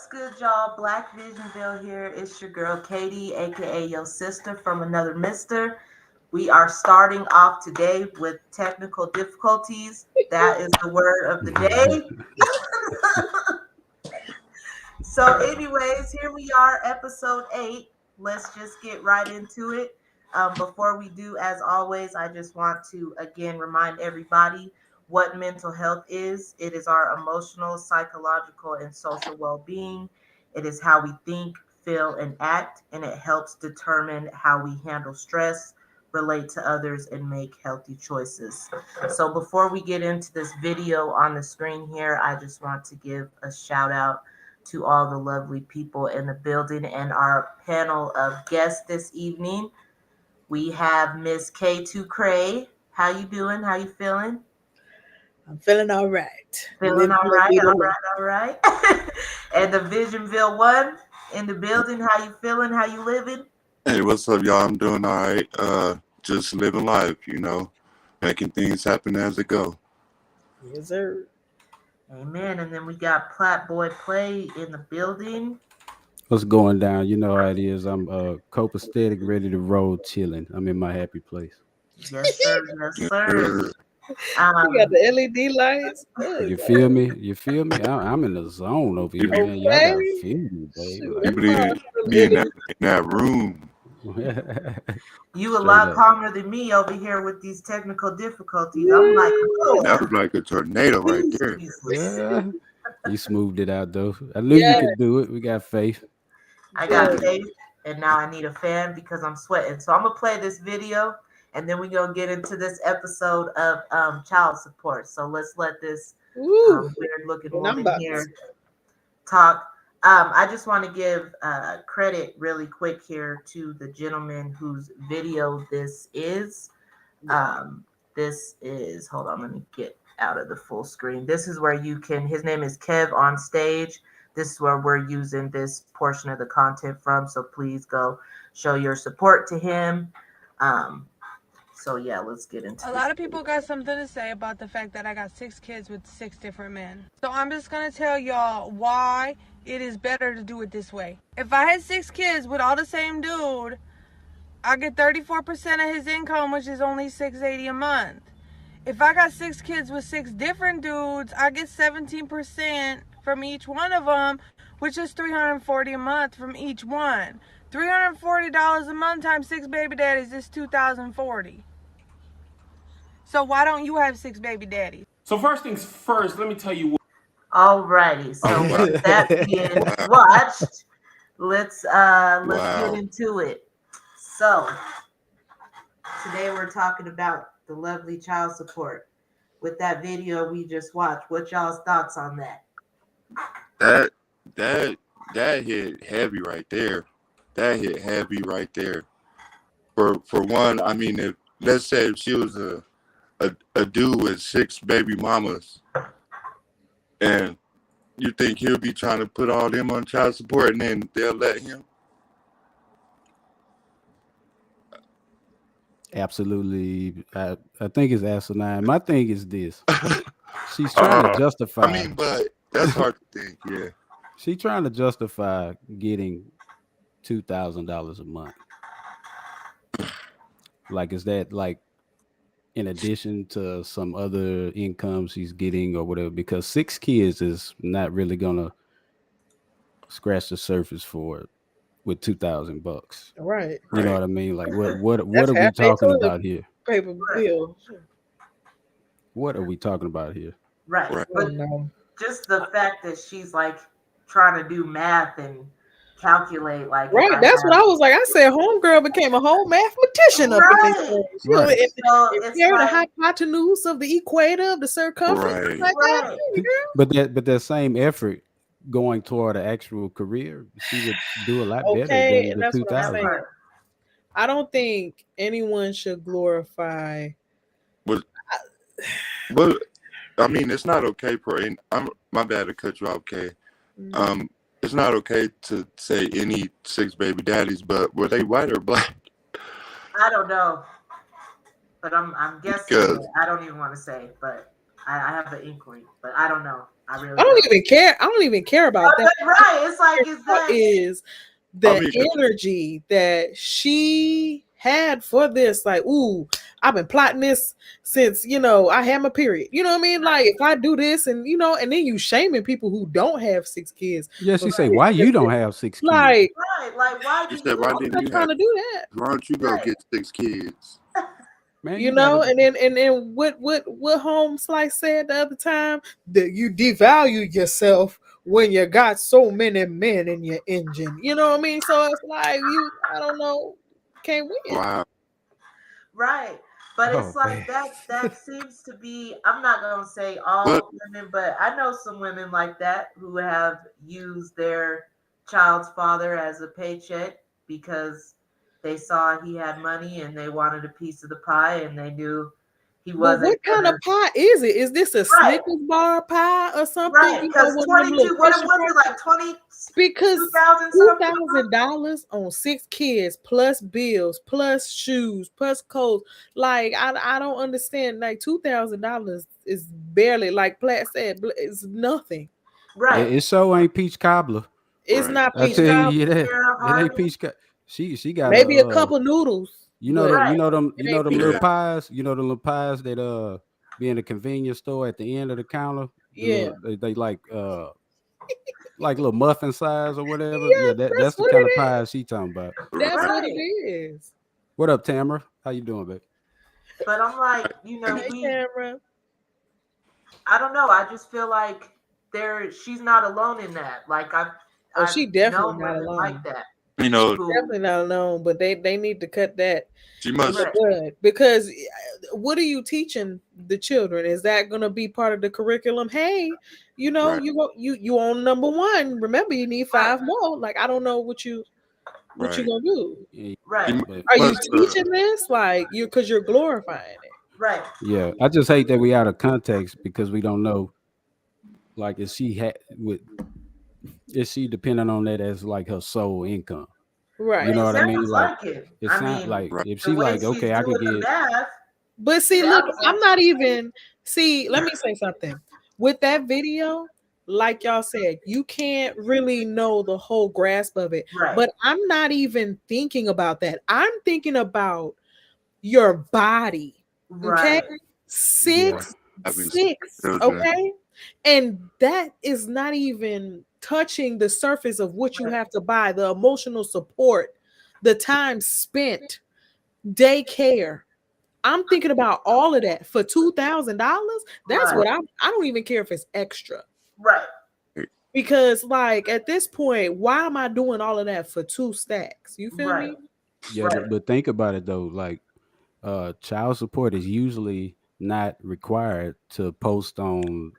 good, y'all? Black Vision Vill here. It's your girl Katie, aka your sister from another mister. We are starting off today with technical difficulties. That is the word of the day. So, anyways, here we are, episode 8. Let's just get right into it. Before we do, as always, I just want to again remind everybody what mental health is. It is our emotional, psychological, and social well being. It is how we think, feel, and act, and it helps determine how we handle stress, relate to others, and make healthy choices. So, before we get into this video on the screen here, I just want to give a shout out to all the lovely people in the building and our panel of guests this evening. We have Miss K2 Cray. How you doing? How you feeling? I'm feeling all right. Feeling all right, all right. And the Visionville one in the building. How you feeling? How you living? Hey, what's up, y'all? I'm doing all right. Just living life, making things happen as it go. Yes, sir. Amen. And then we got Plat Boy Play in the building. What's going down? You know how it is. I'm copacetic, ready to roll, chilling. I'm in my happy place. Yes, sir. Yes, sir. You got the LED lights. You feel me? You feel me? I'm in the zone over here, man. Y'all gotta feel me, baby. You be in that room. You a lot calmer than me over here with these technical difficulties. I'm like, oh, that was like a tornado right there. Yeah. You smoothed it out though. I knew you could do it. We got faith. I got faith, and now I need a fan because I'm sweating. So I'm gonna play this video, and then we're gonna get into this episode of child support. So let's let this weird looking woman here talk. I just want to give credit really quick here to the gentleman whose video this is. This is, hold on, let me get out of the full screen. This is where you can, his name is Kev on Stage. This is where we're using this portion of the content from. So please go show your support to him. So yeah, let's get into A lot of people got something to say about the fact that I got 6 kids with 6 different men. So I'm just going to tell y'all why it is better to do it this way. If I had 6 kids with all the same dude, I get 34% of his income, which is only $680 a month. If I got 6 kids with 6 different dudes, I get 17% from each one of them, which is $340 a month from each one. $340 a month times 6 baby daddies is $2,040. So why don't you have 6 baby daddies? So first things first, let me tell you what. Alrighty, so with that being watched, let's get into it. So today we're talking about the lovely child support. With that video we just watched, what y'all's thoughts on that? That hit heavy right there. That hit heavy right there. For one, I mean, if let's say if she was a dude with 6 baby mamas, and you think he'll be trying to put all them on child support, and then they'll let him? Absolutely. I think it's asinine. My thing is this. She's trying to justify. I mean, but that's hard to think, yeah. She's trying to justify getting $2,000 a month. Like, is that like in addition to some other income she's getting or whatever? Because 6 kids is not really gonna scratch the surface for it with $2,000. Right. You know what I mean? Like, what are we talking about here? Paper bill. What are we talking about here? Right. But just the fact that she's like trying to do math and calculate, like, right. That's what I was like. I said, homegirl became a whole mathematician up in this thing. Right. It's the hypotenuse of the equator of the circumference, like that. But that same effort going toward an actual career, she would do a lot better than the 2,000. I don't think anyone should glorify. But I mean, it's not okay for. And my bad to cut you off, Kay. It's not okay to say any 6 baby daddies, but were they white or black? I don't know, but I'm guessing. I don't even want to say, but I have an inkling, but I don't know. I I really don't don't. even care. I don't even care about that. Right. It's like, is What that is I the mean, energy that she had for this? Like, ooh, I've been plotting this since I had my period. You know what I mean? Like, if I do this, and and then you shaming people who don't have 6 kids Yeah, for she say, why you don't have 6 kids? like, right? Like, why you do said, you? why I'm didn't not you trying have? to do that. Why don't you go Right. get 6 kids? Man, you gotta And then what Home Slice said the other time, that you devalue yourself when you got so many men in your engine. You know what I mean? So it's like I don't know, can't win. Wow. Right. But it's oh like man. that seems to be, I'm not going to say What? all women, but I know some women like that who have used their child's father as a paycheck because they saw he had money and they wanted a piece of the pie and they knew he But wasn't what kind of gonna. pie is it? Is this a Right. Snickers bar pie or something? Right. Because One of them little 22, what Fisher was it, Price? like 22,000 Because something? $2,000 on 6 kids plus bills plus shoes plus clothes. Like I don't understand. Like $2,000 is barely, like Platt said, it's nothing. Right. It so ain't peach cobbler. It's Right. not I peach tell Sierra, cobbler. you that. Sierra It ain't Harvey. peach she got Maybe a a couple noodles, you know but them Right. it ain't them peach little Yeah. cobbler. pies, the little pies that be in the convenience store at the end of the counter. The Yeah. little they like little muffin size or whatever. Yeah, Yes, that's that's the what kind it of pie is. she talking about. That's what it Right. is. What up, Tamara? How you doing, babe? But I'm like, And Hey, Tamara. I don't know. I just feel like she's not alone in that. Like Oh, I've she definitely known not women like alone. that you know, who, Definitely not alone, but they need to cut that she in the must. right, bud, because what are you teaching the children? Is that going to be part of the curriculum? Hey, Right. you on number one. Remember, you need right, 5 more. Like, I don't know what you Right. gonna do. Yeah, right, She but Are you must. teaching this, like, because you're glorifying it? right, yeah, I just hate that we out of context because we don't know. Like, is she depending on that as like her sole income? You and Right. know it what I mean? sounds Like, like it. it I sound mean, like Right. if the she way like, she's okay, I could doing the get. math But see, look, sounds I'm like, not even see. Let me say something. With that video, like y'all said, you can't really know the whole grasp of it. right, But I'm not even thinking about that. I'm thinking about your body. Okay, right, Yeah, six, Having six six. children. Okay, and that is not even touching the surface of what you right, have to buy, the emotional support, the time spent, daycare. I'm thinking about all of that for $2,000. That's right, what I don't even care if it's extra. right, Because like at this point, why am I doing all of that for 2 stacks? You feel right, me? yeah, right, but think about it though. Like, child support is usually not required to post on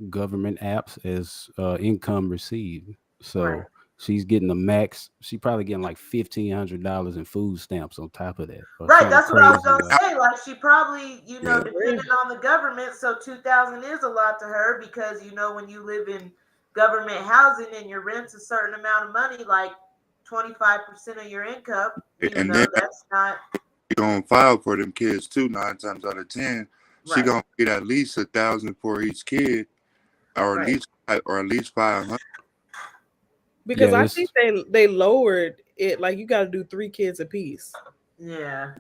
government apps as income received. right. So she's getting the max. She probably getting like $1,500 in food stamps on top of that, or Right, something that's what I was crazy gonna like. say. Like she probably, Yeah. depending on the government, so 2,000 is a lot to her because when you live in government housing and your rent's a certain amount of money, like 25% of your income, And then that's not she gonna file for them kids too. 9 times out of 10, she right, gonna get at least 1,000 for each kid, right. or at least 500. Yeah, Because I think it's they lowered it, like you gotta do 3 kids apiece. Yeah.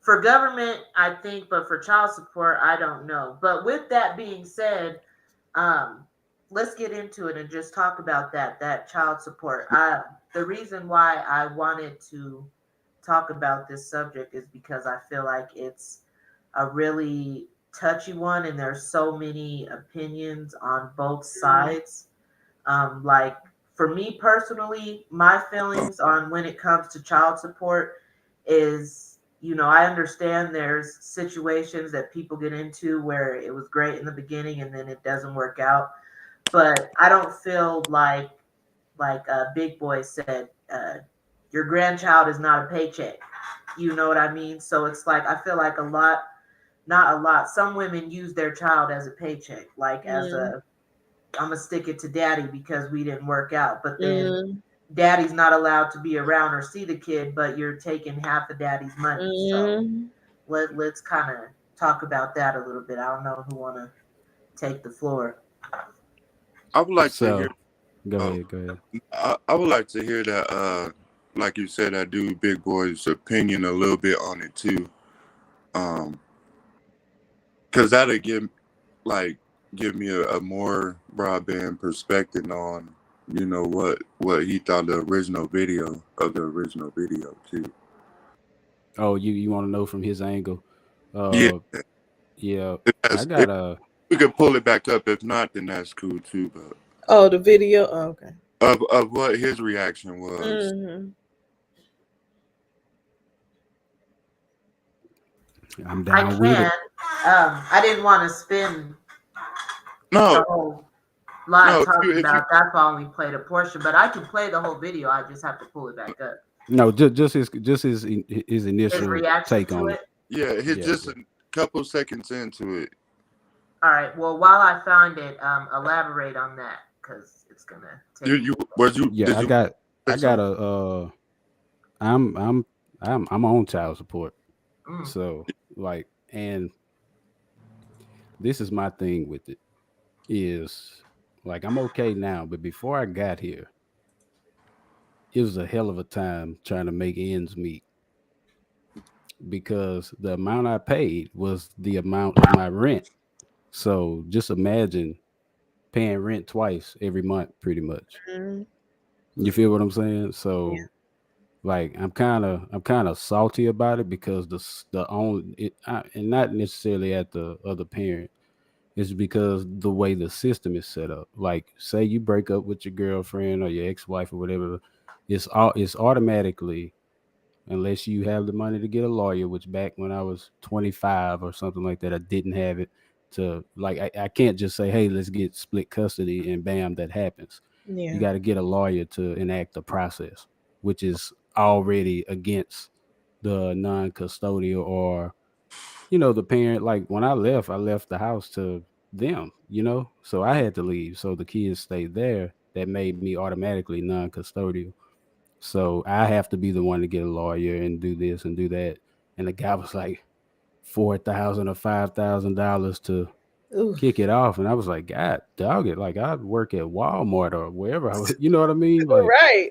For government, I think, but for child support, I don't know. But with that being said, um, let's get into it and just talk about that child support. The reason why I wanted to talk about this subject is because I feel like it's a really touchy one, and there's so many opinions on both sides. Like for me personally, my Oh, feelings on when it comes to child support is, I understand there's situations that people get into where it was great in the beginning and then it doesn't work out. But I don't feel like Big Boy said, your grandchild is not a paycheck. You know what I mean? So it's like I feel like not a lot. Some women use their child as a paycheck, like as Mm, a I'm gonna stick it to daddy because we didn't work out. But then mm, daddy's not allowed to be around or see the kid, but you're taking half of daddy's money. So mm. let's kind of talk about that a little bit. I don't know who wanna take the floor. I would like to hear. So go Oh, ahead, go ahead. I would like to hear that. Like you said, that dude, Big Boy's opinion a little bit on it too. Um, cause that'll give me a more broadband perspective on what he thought the original video too. Oh, you want to know from his angle? Yeah, Uh, yeah, I if got a. we could pull it back up. If not, then that's cool too. But Oh, the video. Oh, okay. of what his reaction was. Hmm. I'm I down with can. it. I didn't want to spend the No, whole lot no. talking If you about that. I only played a portion, but I can play the whole video. I just have to pull it back up. No, just his His initial reaction take to on it. it. yeah, hit Yeah, just yeah. a couple seconds into it. All right. Well, while I found it, elaborate on that because it's gonna take. You was you Yeah, did I you got say I got something? a I'm on child support. Mm, So like, and this is my thing with it is like I'm okay now, but before I got here, it was a hell of a time trying to make ends meet because the amount I paid was the amount of my rent. So just imagine paying rent twice every month pretty much. Hmm. You feel what I'm saying? Yeah. So like I'm kind of salty about it because the only and not necessarily at the other parent. It's because the way the system is set up. Like say you break up with your girlfriend or your ex-wife or whatever, it's automatically, unless you have the money to get a lawyer, which back when I was 25 or something like that, I didn't have it. To like I can't just say, hey, let's get split custody and bam, that happens. You Yeah. got to get a lawyer to enact the process, which is already against the non-custodial or the parent. Like when I left the house to them, so I had to leave, so the kids stayed there. That made me automatically non-custodial, so I have to be the one to get a lawyer and do this and do that. And the guy was like 4,000 or $5,000 to Ooh. kick it off, and I was like, God, dog it, like I'd work at Walmart or wherever I would, you know what I mean? Like, Right.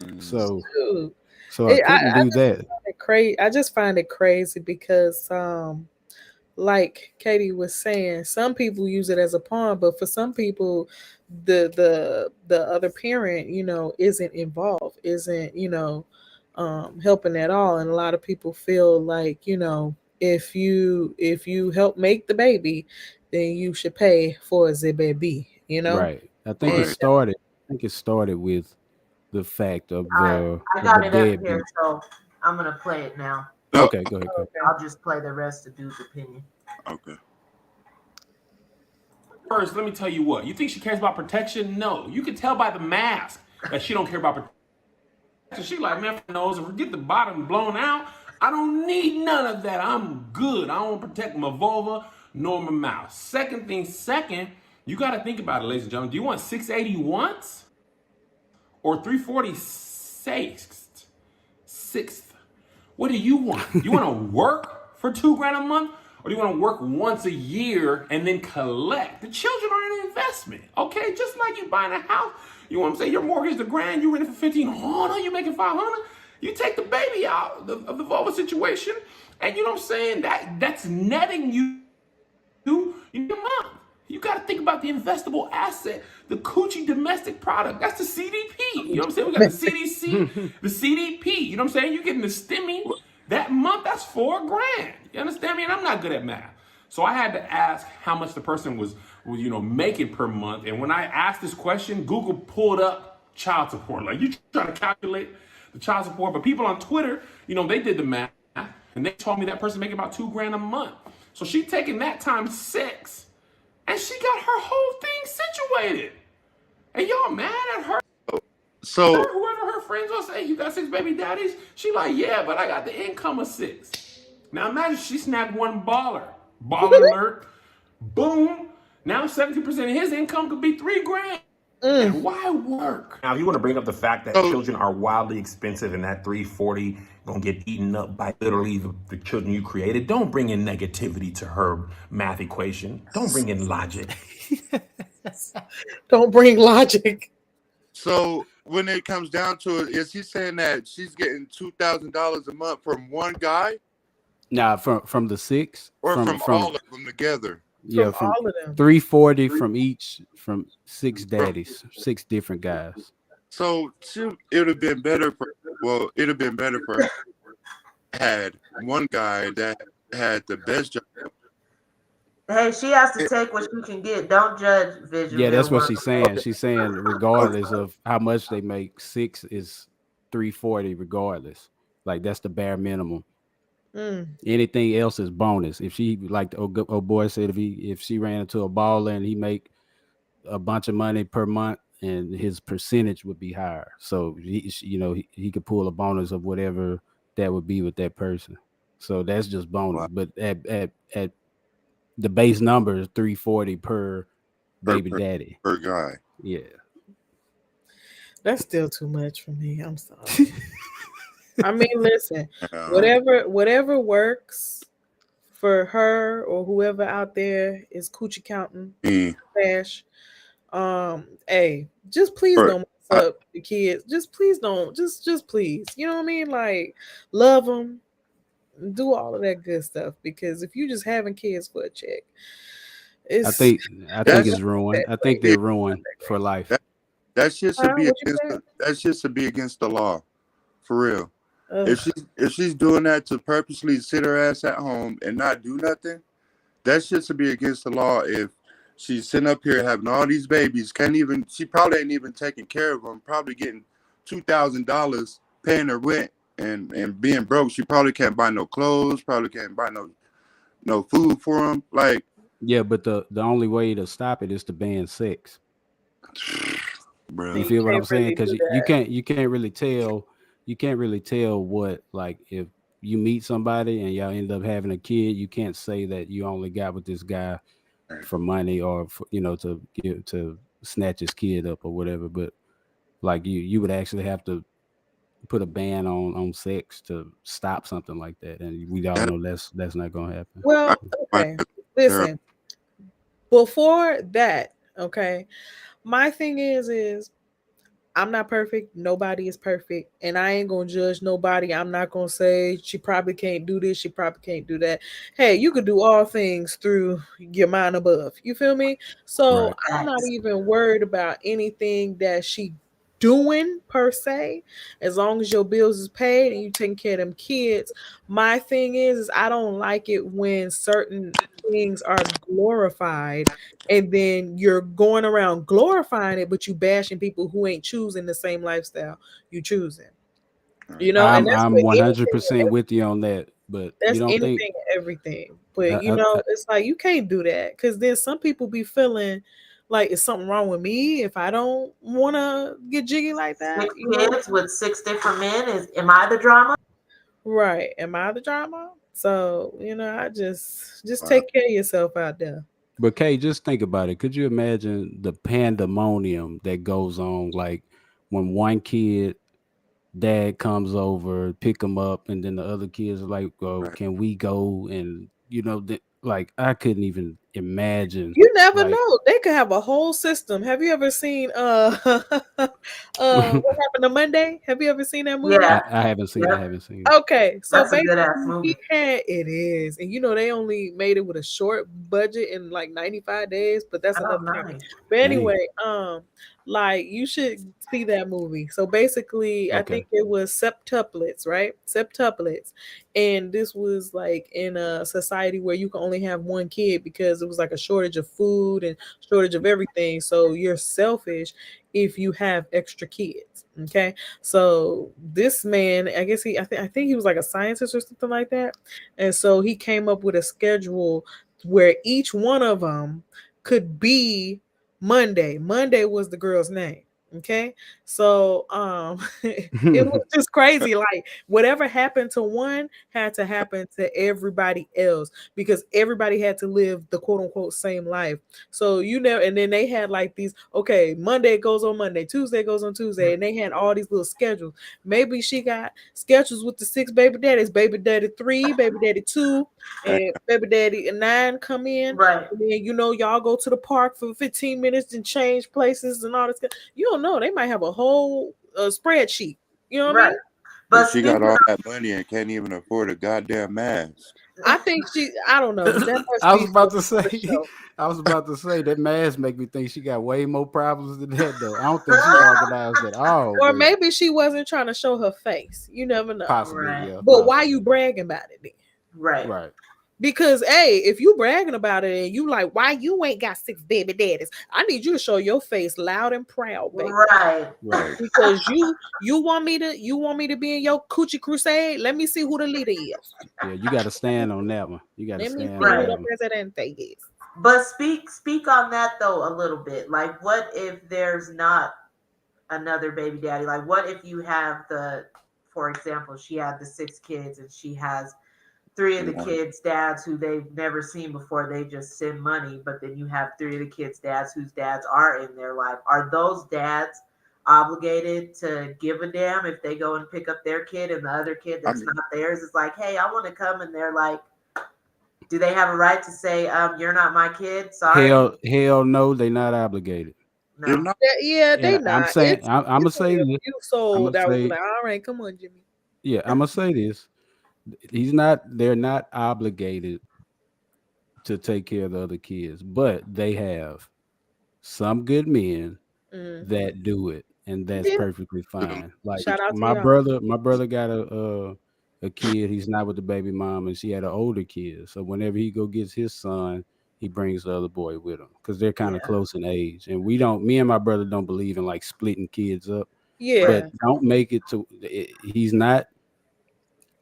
Mm. so Shoot. I couldn't I do just that. find it crazy. I just find it crazy because like Katie was saying, some people use it as a pawn, but for some people, the other parent, isn't involved, isn't helping at all, and a lot of people feel like if you help make the baby, then you should pay for the baby, Right. I think it and Right. started. I think it started with the fact of I I the got it up here, deadbeat. so I'm gonna play it now. No. Okay, go ahead. Go ahead. okay. I'll just play the rest of dude's opinion. Okay. First, let me tell you what. You think she cares about protection? No. You can tell by the mask that she don't care about protection. She like, man, nose and forget the bottom blown out. I don't need none of that. I'm good. I don't protect my vulva nor my mouth. Second thing, second, you got to think about it, ladies and gentlemen. Do you want 680 once or 346? Sixth. What do you want? You want to work for 2 grand a month? Or do you want to work once a year and then collect? The children are an investment, okay? Just like you buying a house. You know what I'm saying? Your mortgage the grand, you rent it for 1,500, you making 500. You take the baby out of the vulva situation, and you know what I'm saying? That's netting you a month. You got to think about the investable asset, the coochie domestic product. That's the CDP. You know what I'm saying? We got the CDC, the CDP. You know what I'm saying? You're getting the STEMI that month. That's 4 grand. You understand me? And I'm not good at math, so I had to ask how much the person was making per month. And when I asked this question, Google pulled up child support. Like you trying to calculate the child support, but people on Twitter, they did the math and they told me that person making about 2 grand a month. So she taking that times 6. And she got her whole thing situated. And y'all mad at her? So Whoever her friends will say, you got 6 baby daddies? She like, yeah, but I got the income of 6. Now imagine she snagged one baller. Baller alert. Boom. Now 70% of his income could be 3 grand. Mm. And why work? Now, if you want to bring up the fact that so children are wildly expensive and that 340 gonna get eaten up by literally the children you created, don't bring in negativity to her math equation. Don't bring in logic. Don't bring logic. So when it comes down to it, is he saying that she's getting $2,000 a month from one guy Nah, from the six, or from from all of them together? yeah, From from all of them. 340 from each, from six From daddies, six different guys. so it would have been better for it'd have been better for her had one guy that had the best job. Hey, she has to It, take what she can get. Don't judge Yeah, Visionville that's what woman. she's saying. She's saying okay, regardless of how much they make, six is 340 regardless. Like that's the bare minimum. Mm. Anything else is bonus. If she like the old boy said, if she ran into a baller and he make a bunch of money per month, and his percentage would be higher. So he could pull a bonus of whatever that would be with that person. So that's just bonus. wow, But at the base number is 340 per per, baby per, daddy. per guy. Yeah. That's still too much for me. I'm sorry. I mean, listen, Um, whatever works for her or whoever out there is coochie counting mm, cash. Hey, just please but don't mess up the kids. Just please don't. Just please. You know what I mean? Like, love them, do all of that good stuff. Because if you just having kids for a check, I it's think I think that's it's ruined. that I think great. it, they're ruined for life. that that shit should be What you against said? that shit should be against the law for real. Ugh. If she's doing that to purposely sit her ass at home and not do nothing, that shit should be against the law. If she's sitting up here having all these babies, can't even she probably ain't even taking care of them. Probably getting $2,000, paying her rent and being broke. She probably can't buy no clothes. Probably can't buy no food for them. Like, Yeah, but the only way to stop it is to ban sex. You And bruh, you feel what I'm can't saying? really Because do you can't really tell what, like, if you meet somebody and y'all end up having a kid, you can't say that you only got with this guy for money or for, to snatch his kid up or whatever. But like you would actually have to put a ban on sex to stop something like that, and we all that know that's not gonna happen. I well, find okay. that terrible. Listen, before that, okay. My thing is I'm not perfect. Nobody is perfect. And I ain't gonna judge nobody. I'm not gonna say she probably can't do this, she probably can't do that. Hey, you could do all things through your mind above. You feel me? So Right. I'm not Facts. even worried about anything that she doing per se. As long as your bills is paid and you taking care of them kids. My thing is I don't like it when certain things are glorified and then you're going around glorifying it, but you bashing people who ain't choosing the same lifestyle you choosing. You know, and that's I'm with anything. 100% with you on that, but you That's don't think anything and everything. But I, you I, know, I, it's like you can't do that because then some people be feeling like is something wrong with me if I don't want to get jiggy like that. Six You know, kids with six different men. Am I the drama? right? Am I the drama? So you know, I just Wow. take care of yourself out there. but Kay, just think about it. Could you imagine the pandemonium that goes on, like when one kid dad comes over, pick him up, and then the other kids are like, "Oh, Right. can we go?" And like I couldn't even imagine. You never Like, know. They could have a whole system. Have you ever seen what happened to Monday? Have you ever seen that movie? Yeah. I Yep. haven't seen it. Okay, so That's a good ass basically he movie. had it is, and you know they only made it with a short budget in like 95 days, but that's Oh, another thing. nice. But Dang. anyway, like you should see that movie. So basically, I Okay. think it was septuplets, right? Septuplets, and this was like in a society where you can only have one kid because it was like a shortage of food and shortage of everything. So you're selfish if you have extra kids. Okay, so this man, I guess I think he was like a scientist or something like that, and so he came up with a schedule where each one of them could be Monday. Monday was the girl's name. Okay. So it was just crazy. Like whatever happened to one had to happen to everybody else because everybody had to live the quote unquote same life. So you know, and then they had like these, okay, Monday goes on Monday, Tuesday goes on Tuesday, and they had all these little schedules. Maybe she got schedules with the six baby daddies, baby daddy three, baby daddy two, and baby daddy nine come in. Right, And then you know y'all go to the park for 15 minutes and change places and all this. You don't know. They might have a whole spreadsheet. You know what I right. mean? But And she got speaking all of, that money and can't even afford a goddamn mask. I think she. I don't know. That must I was be about to for say, show. I was about to say that mask make me think she got way more problems than that though. I don't think she organized at all, Or but maybe she wasn't trying to show her face. You never know. possibly, right, yeah, But why you possibly. bragging about it then? right, Right. Because hey, if you bragging about it and you like, why you ain't got six baby daddies? I need you to show your face loud and proud, baby. right. Right. Because you want me to be in your coochie crusade. Let me see who the leader is. Yeah, you got to stand on that one. You got to Let me stand see on who Right. the that one. presidente is. But speak on that though a little bit. Like, what if there's not another baby daddy? Like, what if you have the, for example, she had the six kids and she has three of the One. kids' dads who they've never seen before. They just send money, but then you have three of the kids' dads whose dads are in their life. Are those dads obligated to give a damn if they go and pick up their kid and the other kid I that's mean, not theirs is like, hey, I want to come, and they're like, do they have a right to say, you're not my kid? Sorry. Hell no, they not obligated. they're No. not. Yeah, And they I'm not. saying, I'm gonna It's say only a this. few I'm soul gonna that was say, like, all right, come on, Jimmy. yeah, I'm gonna say this. He's not. They're not obligated to take care of the other kids, but they have some good men Hmm. that do it, and that's Yeah. perfectly Them. fine. Like Shout out to my y'all. brother, my brother got a kid. He's not with the baby mom, and she had an older kid. So whenever he go gets his son, he brings the other boy with him because they're kind of Yeah. close in age. And we don't. Me and my brother don't believe in like splitting kids up, Right. but Yeah. don't make it to. He's not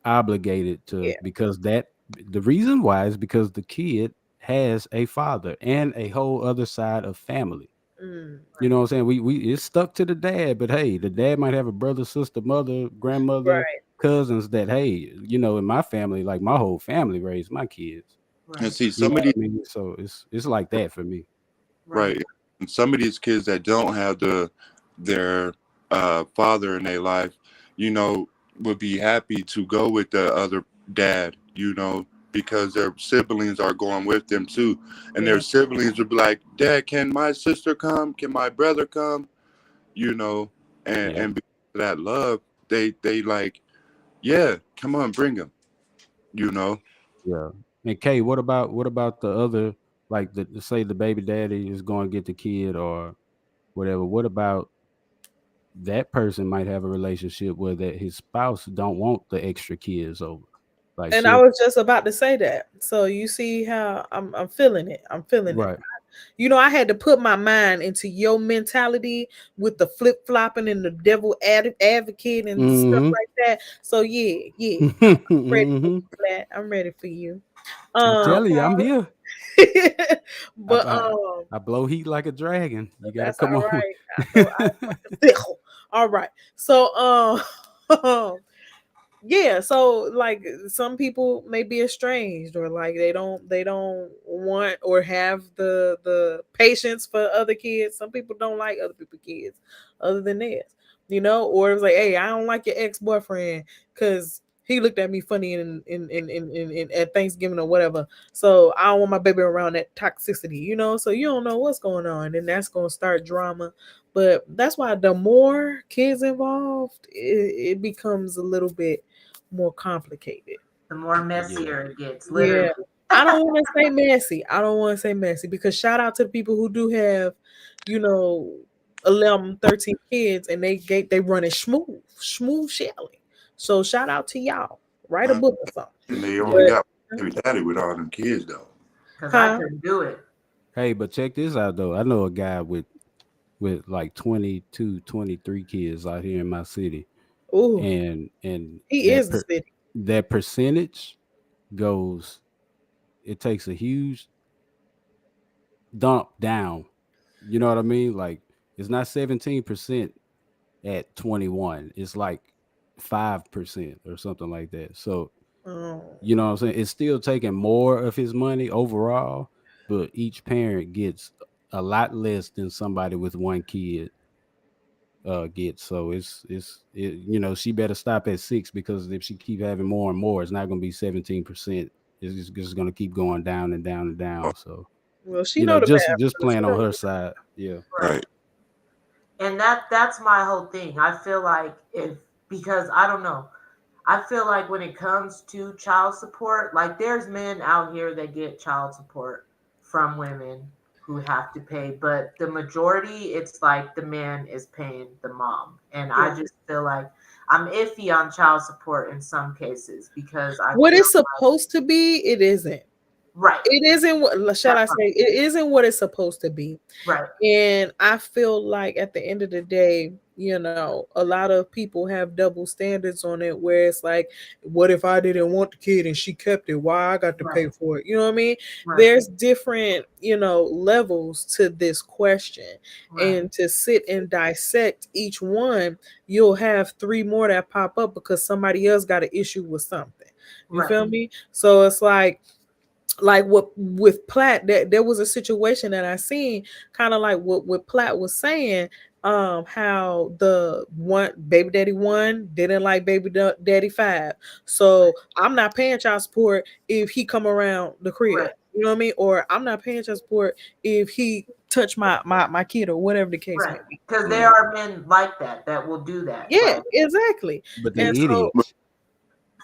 obligated to Yeah. because that the reason why is because the kid has a father and a whole other side of family. Mm, You Right. know what I'm saying? We it's stuck to the dad, but hey, the dad might have a brother, sister, mother, grandmother, right. cousins that hey, in my family, like my whole family raised my kids. And Right. see, You some know of what these, I mean? So it's like that for me. Right. right, and some of these kids that don't have their father in their life, you know, would be happy to go with the other dad, because their siblings are going with them too, and Yeah. their siblings would be like, "Dad, can my sister come? Can my brother come?" You know, Yeah. and because of that love, they like, yeah, come on, bring them. You know, Yeah. And Kay, what about the other like the say the baby daddy is going to get the kid or whatever? What about that person might have a relationship where that his spouse don't want the extra kids over. Like And I she'll was just about to say that. So you see how I'm feeling it. I'm feeling it. right. I had to put my mind into your mentality with the flip flopping and the devil advocate and stuff Mm-hmm. like that. So yeah, yeah, I'm ready for Mm-hmm. you, Flat. I'm ready for you. I'm Um, telling you, I'm here. I, but I I blow heat like a dragon. You gotta that's all come on. right. I know I want the sickle. All right. So yeah, so like some people may be estranged or like they don't want or have the patience for other kids. Some people don't like other people's kids other than theirs, or it's like, hey, I don't like your ex-boyfriend because he looked at me funny in at Thanksgiving or whatever. So I don't want my baby around that toxicity, so you don't know what's going on, and that's gonna start drama. But that's why the more kids involved, it becomes a little bit more complicated. The more Yeah. messier it gets, Yeah. literally. I don't want to say messy. I don't want to say messy because shout out to the people who do have, you know, 11, 13 kids and they running smooth sailing. So shout out to y'all. Write a man, book or something. and they only Yeah. got But baby daddy with all them kids though. Because I huh? couldn't do it. Hey, but check this out though. I know a guy with like 22, 23 kids out here in my city, Ooh, and he is the city. that percentage goes. It takes a huge dump down. You know what I mean? Like It's not 17% at 21. It's like 5% or something like that. So, Oh. you know what I'm saying? It's still taking more of his money overall, but each parent gets a lot less than somebody with one kid gets. So you know, she better stop at 6, because if she keep having more and more, it's not going to be 17%. It's just going to keep going down and down and down. So, Well, she you know know, the math, just so she playing on know. her side. Yeah. Right. Right. And that's my whole thing. I feel like if because I don't know. I feel like when it comes to child support, like there's men out here that get child support from women who have to pay, but the majority it's like the man is paying the mom. And I Yeah. just feel like I'm iffy on child support in some cases because I What feel it's supposed to be, it isn't. right. It isn't what shall That's I say? It isn't what it's supposed to be. right. And I feel like at the end of the day, a lot of people have double standards on it where it's like, what if I didn't want the kid and she kept it? Why I got to Right. pay for it? You know what I mean? Right. There's different, levels to this question. Right. And to sit and dissect each one, you'll have three more that pop up because somebody else got an issue with something. You Right. feel me? So it's like what with Platt, that there was a situation that I seen, kind of like what Platt was saying, how the one baby daddy one didn't like daddy five, so I'm not paying child support if he come around the crib, Right. you know what I mean, or I'm not paying child support if he touch my kid or whatever the case Right. may be. Because there Right. are men like that that will do that. Yeah, Like exactly. But they're And so, idiots.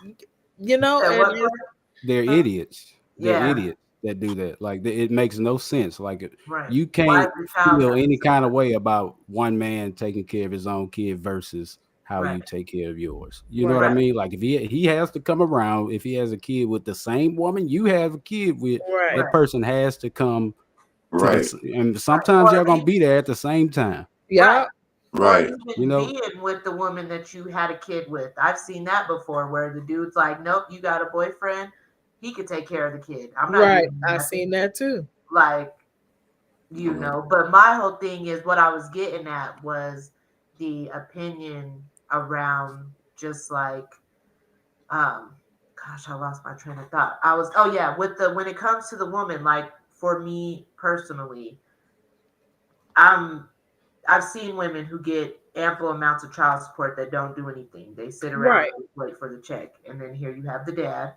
that and what They're uh, idiots. They're yeah. idiots that do that. Like, it makes no sense. Like, Right. you Why can't does the child feel have to any suffer? kind of way about one man taking care of his own kid versus how Right. you take care of yours. You know what right, I Right. mean? Like, if he has to come around, if he has a kid with the same woman you have a kid with, right, that Right. person has to come to Right. this. And Right. sometimes Or y'all gonna even be there at the same time. right. yeah, Or Right. You even know, being with the woman that you had a kid with. I've seen that before where the dude's like, nope, you got a boyfriend. He could take care of the kid. I'm not right. giving you I nothing. seen that too. Like, Right. but my whole thing is what I was getting at was the opinion around just like, um, gosh, I lost my train of thought. Oh yeah, with when it comes to the woman, like for me personally, I'm I've seen women who get ample amounts of child support that don't do anything. They sit around Right. and wait for the check. And then here you have the dad,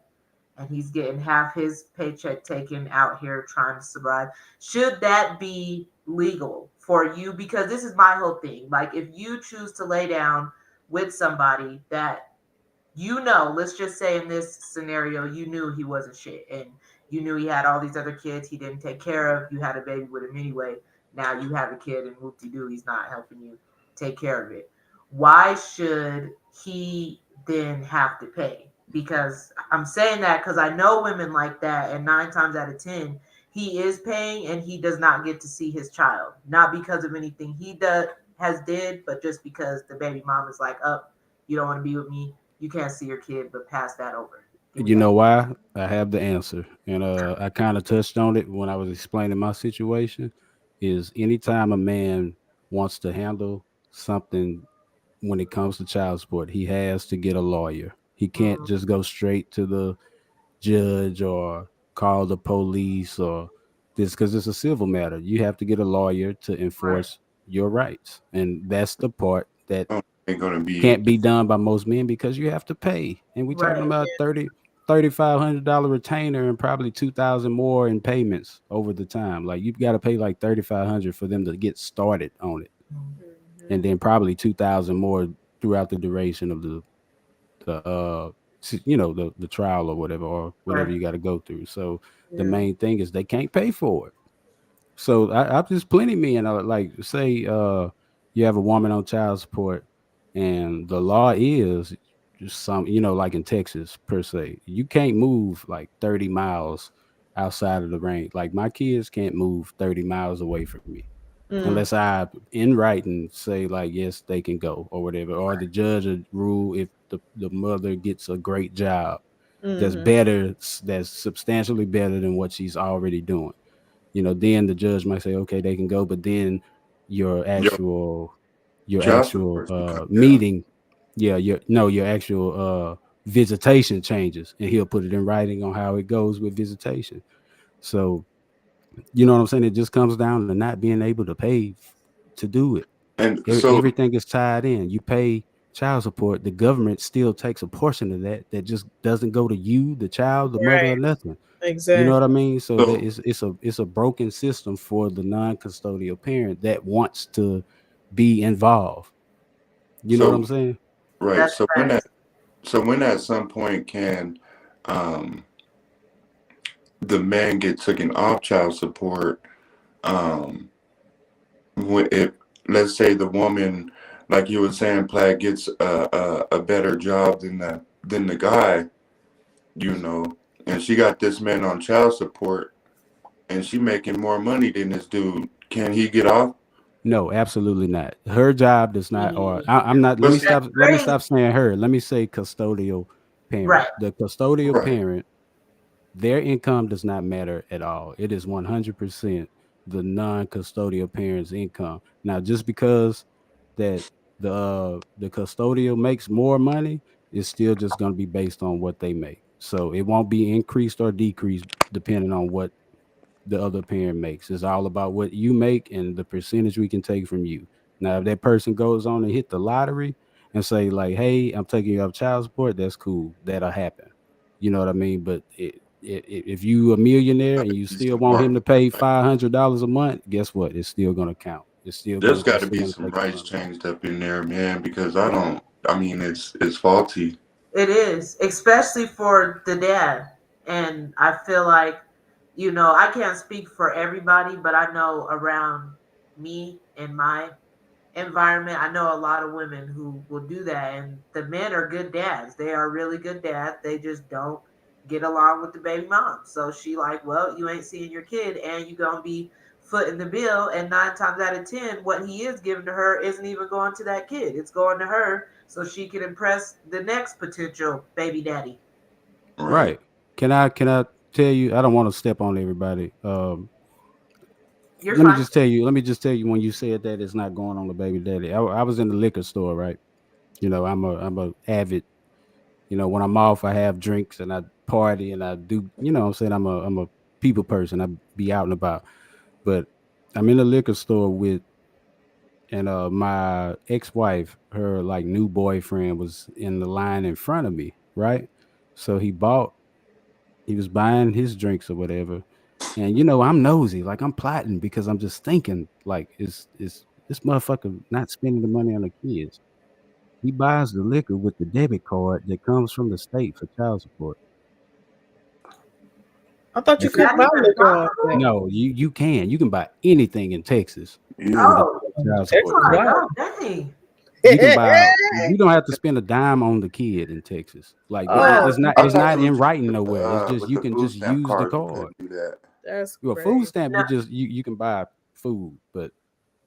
and he's getting half his paycheck taken out here trying to survive. Should that be legal for you? Because this is my whole thing. Like, if you choose to lay down with somebody that let's just say in this scenario, you knew he wasn't shit and you knew he had all these other kids he didn't take care of. You had a baby with him anyway. Now you have a kid and whoop de doo, he's not helping you take care of it. Why should he then have to pay? Because I'm saying that because I know women like that, and 9 times out of 10, he is paying and he does not get to see his child. Not because of anything he has did, but just because the baby mom is like, up, you don't want to be with me, you can't see your kid, but pass that over. Give me you that. know why? I have the answer, and I kind of touched on it when I was explaining my situation. Is anytime a man wants to handle something when it comes to child support, he has to get a lawyer. He can't Mm, just go straight to the judge or call the police or this, because it's a civil matter. You have to get a lawyer to right, enforce your rights, and that's the part that Ain't gonna be. can't be done by most men because you have to pay. And we're talking right, about $3,500 retainer and probably 2,000 more in payments over the time. Like, you've got to pay like 3,500 for them to get started on it, Mhm. and then probably 2,000 more throughout the duration of the trial or whatever right, you got to go through. So the Yeah. main thing is they can't pay for it. So I've just plenty men like, say you have a woman on child support, and the law is just like in Texas per se, you can't move like 30 miles outside of the range. Like, my kids can't move 30 miles away from me Mm, unless I in writing say like, yes, they can go or whatever, or the judge would rule if the mother gets a great job that's mhm. better, that's substantially better than what she's already doing. Then the judge might say, okay, they can go. But then your Your actual your child actual support should come down. meeting. Yeah, your actual visitation changes, and he'll put it in writing on how it goes with visitation. So you know what I'm saying? It just comes down to not being able to pay to do it. And so, Everything is tied in. You pay child support, the government still takes a portion of that that just doesn't go to you, the child, the mother, or Right. nothing. You know what I Exactly. mean? So that so, it's a broken system for the non-custodial parent that wants to be involved. You know what I'm so, saying? right. That's So facts. when at some point can, um, the man get taken off child support, um, when if let's say the woman, like you were saying, Platt gets a better job than the guy, you know, and she got this man on child support, and she making more money than this dude. Can he get off? No, absolutely not. Her job does not, or I'm not. Let me What's he? stop. That's Let me crazy. stop saying her. Let me say custodial parent. Right. The custodial Right. parent, their income does not matter at all. It is 100% the non-custodial parent's income. Now, just because that the custodial makes more money, it's still just going to be based on what they make. So it won't be increased or decreased depending on what the other parent makes. It's all about what you make and the percentage we can take from you. Now, if that person goes on and hit the lottery and say like, "Hey, I'm taking you off child support," that's cool. That'll happen. You know what I mean? But if you a millionaire and Gotta you be still some want him more. to pay $500 a month, guess what? It's still gonna count. There's got It's to still be gonna some take some rights money. changed up in there, man, because I don't. I mean, it's faulty. It is, especially for the dad. And I feel like, I can't speak for everybody, but I know around me and my environment, I know a lot of women who will do that. And the men are good dads. They are really good dads. They just don't get along with the baby mom. So she like, well, you ain't seeing your kid and you gonna be footing the bill. And 9 times out of 10, what he is giving to her isn't even going to that kid. It's going to her so she can impress the next potential baby daddy. Right. Right. Can I tell you? I don't want to step on everybody. You're fine. Let me just tell you when you said that it's not going on the baby daddy. I was in the liquor store, right? I'm a avid, when I'm off I have drinks and I party and I do, what I'm saying, I'm a people person. I be out and about. But I'm in the liquor store with, and my ex-wife, her like new boyfriend was in the line in front of me, right? So he was buying his drinks or whatever. And I'm nosy, like I'm plotting because I'm just thinking, like, is this motherfucker not spending the money on the kids? He buys the liquor with the debit card that comes from the state for child support. I thought you Is That's it. couldn't that buy even liquor off possible? that. No, you can buy anything in Texas with Yeah. a Oh, child Texas support I'm like, card. wild. oh, dang. You can buy. You don't have to spend a dime on the kid in Texas. Like Wow. Oh I it's thought not it was in just writing nowhere. It's just with you the can food just stamp use the card you card. couldn't do that. that's Your food crazy. stamp, No, you can buy food, but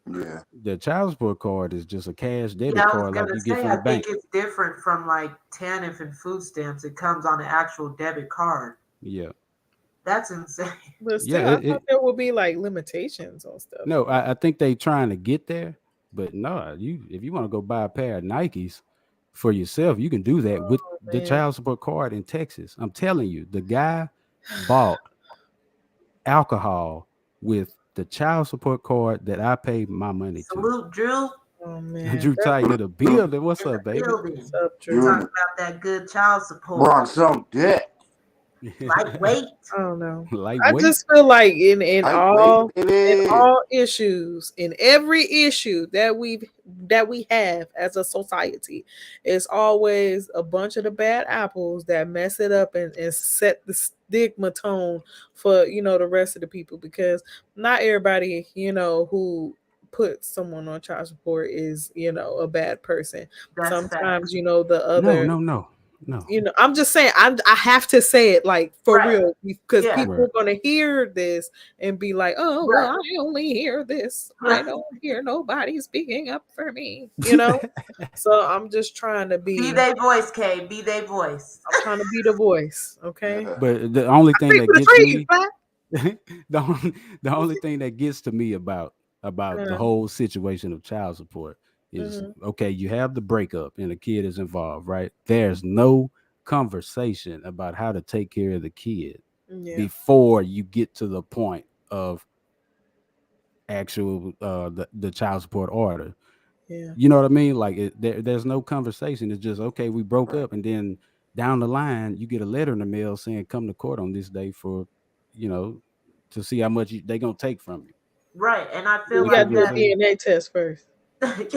Yeah. the child support card is just a cash yeah, debit I was card like gonna you get say, from I the think bank. it's different from like TANF and food stamps. It comes on an actual debit card. Yeah, That's insane. But yeah. still, I thought there would be like limitations on stuff. No, I think they trying to get there, but no, if you want to go buy a pair of Nikes for yourself, you can do that with Oh the man. child support card in Texas. I'm telling you, the guy bought alcohol with the child support card that I paid my money to. Salute, Drew, Oh man. Drew That's Titan in the You building. What's in the up, baby? what's building. up, Drew. in Talk the about that good child we're support. on some debt. Lightweight. I don't know. I Lightweight. just feel like in Lightweight, baby. all issues, in every issue that we have as a society, it's always a bunch of the bad apples that mess it up and set the stigma tone for the rest of the people, because not everybody who puts someone on child support is a bad person. That's Sometimes facts. the No, other, no, no, no. I'm just saying, I have to say it like for Right. real, because Yeah. people Right. are gonna hear this and be like, "Oh, well, Right. I only hear this. I Right. don't hear nobody speaking up for me." So I'm just trying to Be be, they voice, K. Be they voice. I'm trying to be the voice. Okay, Yeah. But the only I thing speak that for the gets trees, me, Black. the only thing that gets to me about about the Mm, whole situation of child support is mhm. okay, you have the breakup and the kid is involved, right? There's no conversation about how to take care of the kid Yeah, before you get to the point of actual the child support order. yeah. You know what I mean? Like there's no conversation. It's just okay, we broke up, and then down the line, you get a letter in the mail saying come to court on this day for, you know, to see how much they gonna take from you. Right. And I feel You You got like to dig what do I'm a that saying? DNA test first.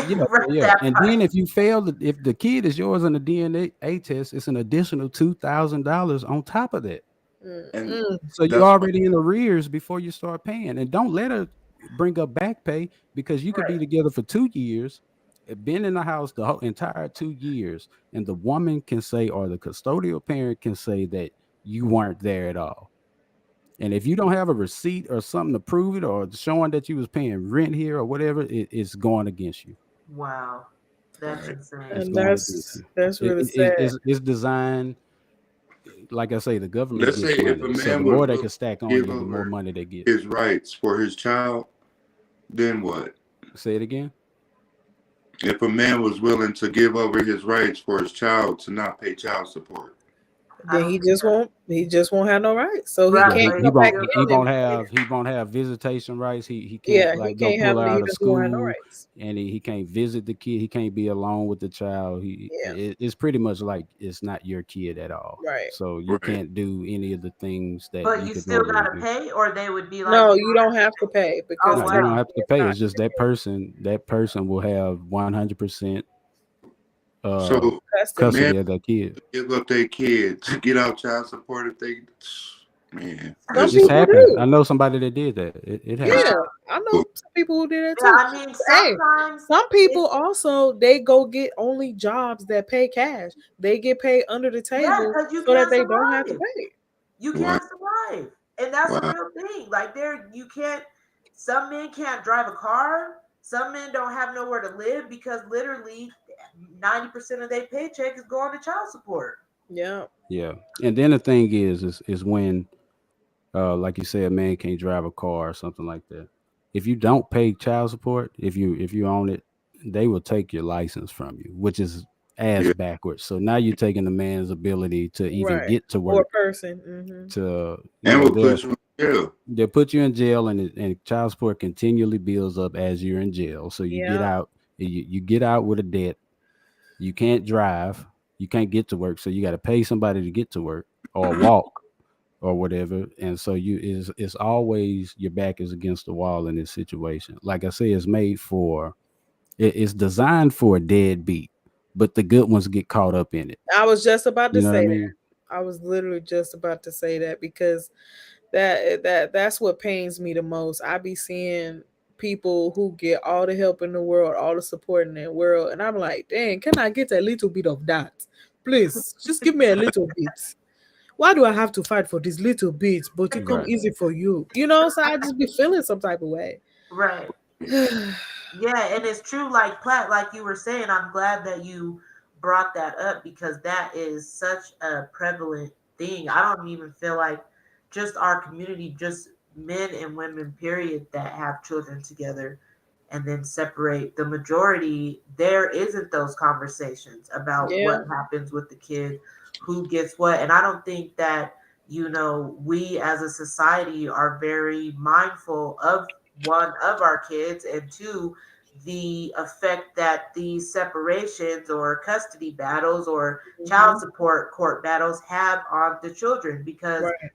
Yeah, right, yeah. that And part. then if you fail, if the kid is yours on the DNA test, it's an additional $2,000 on top of that. Mm, And mm. So you're that's why. already in arrears before you start paying. And don't let her bring up back pay because you could Right. be together for 2 years, been in the house the whole entire 2 years, and the woman can say or the custodial parent can say that you weren't there at all. And if you don't have a receipt or something to prove it or showing that you was paying rent here or whatever, it's going against you. Wow. That's Right. insane. It's And going against you. that's really sad. It's designed, like I say, the government Let's say gets if a money. So the man was more they willing can stack to on give you, the more over money they get. his rights for his child, then what? Say it again. If a man was willing to give over his rights for his child to not pay child support, I Then don't think that. he just won't have no rights. So he then Yeah, Right, can't but he he come back won't still and he gonna get be them. won't have paid. he won't have visitation rights. He can't Yeah, he like go can't pull have her he out of just won't have no school, rights. and he can't visit the kid. He can't be alone with the child. Yeah, It's pretty much like it's not your kid at all. right. So you right. can't do any of the things that But you you could still normally gotta do. pay, or they would be like, No, you you don't don't have to have to pay. pay Oh because No, you don't wow. have to technically it's pay. not It's just your kid. that person will have 100% uh So a Custody. man custody of that kid. give up their kid to get out child support if they, man, Some that's It's people happened. I do. know somebody that did that. It Yeah, happened. Wow. I know some people who did that Yeah, too. I mean, Hey, sometimes some it. people also they go get only jobs that pay cash. They get paid under the Yeah, table because you so that can't they don't have to survive. pay. You wow, can't survive, and that's a wow. real thing. Like there, you can't. Some men can't drive a car. Some men don't have nowhere to live because literally 90% of their paycheck is going to child support. Yeah, Yeah. And then the thing is when like you said, a man can't drive a car or something like that. If you don't pay child support, if you own it, they will take your license from you, which is ass Yeah, backwards. So now you're taking the man's ability to even right. get to Or a work. person. Hmm. To and will put you in jail. they'll put you in jail, and child support continually builds up as you're in jail. So you get Yeah, out, you get out with a debt. You can't drive, you can't get to work, so you got to pay somebody to get to work or walk or whatever. And so it's always your back is against the wall in this situation. Like I say, it's made for it's designed for a deadbeat, but the good ones get caught up in it. I was just about to You know what I say mean? that. I was literally just about to say that because that's what pains me the most. I be seeing people who get all the help in the world, all the support in the world, and I'm like, dang, can I get a little bit of that? Please, just give me a little bit. Why do I have to fight for this little bit, but it come Right. easy for you? You know, so I just be feeling some type of way. Right. Yeah, and it's true, like Platt, like you were saying, I'm glad that you brought that up because that is such a prevalent thing. I don't even feel like just our community, just men and women, period, that have children together and then separate. The majority, there isn't those conversations about Yeah, what happens with the kid, who gets what. And I don't think that, we as a society are very mindful of one of our kids, and two, the effect that these separations or custody battles or child hmm, support court battles have on the children. Because right,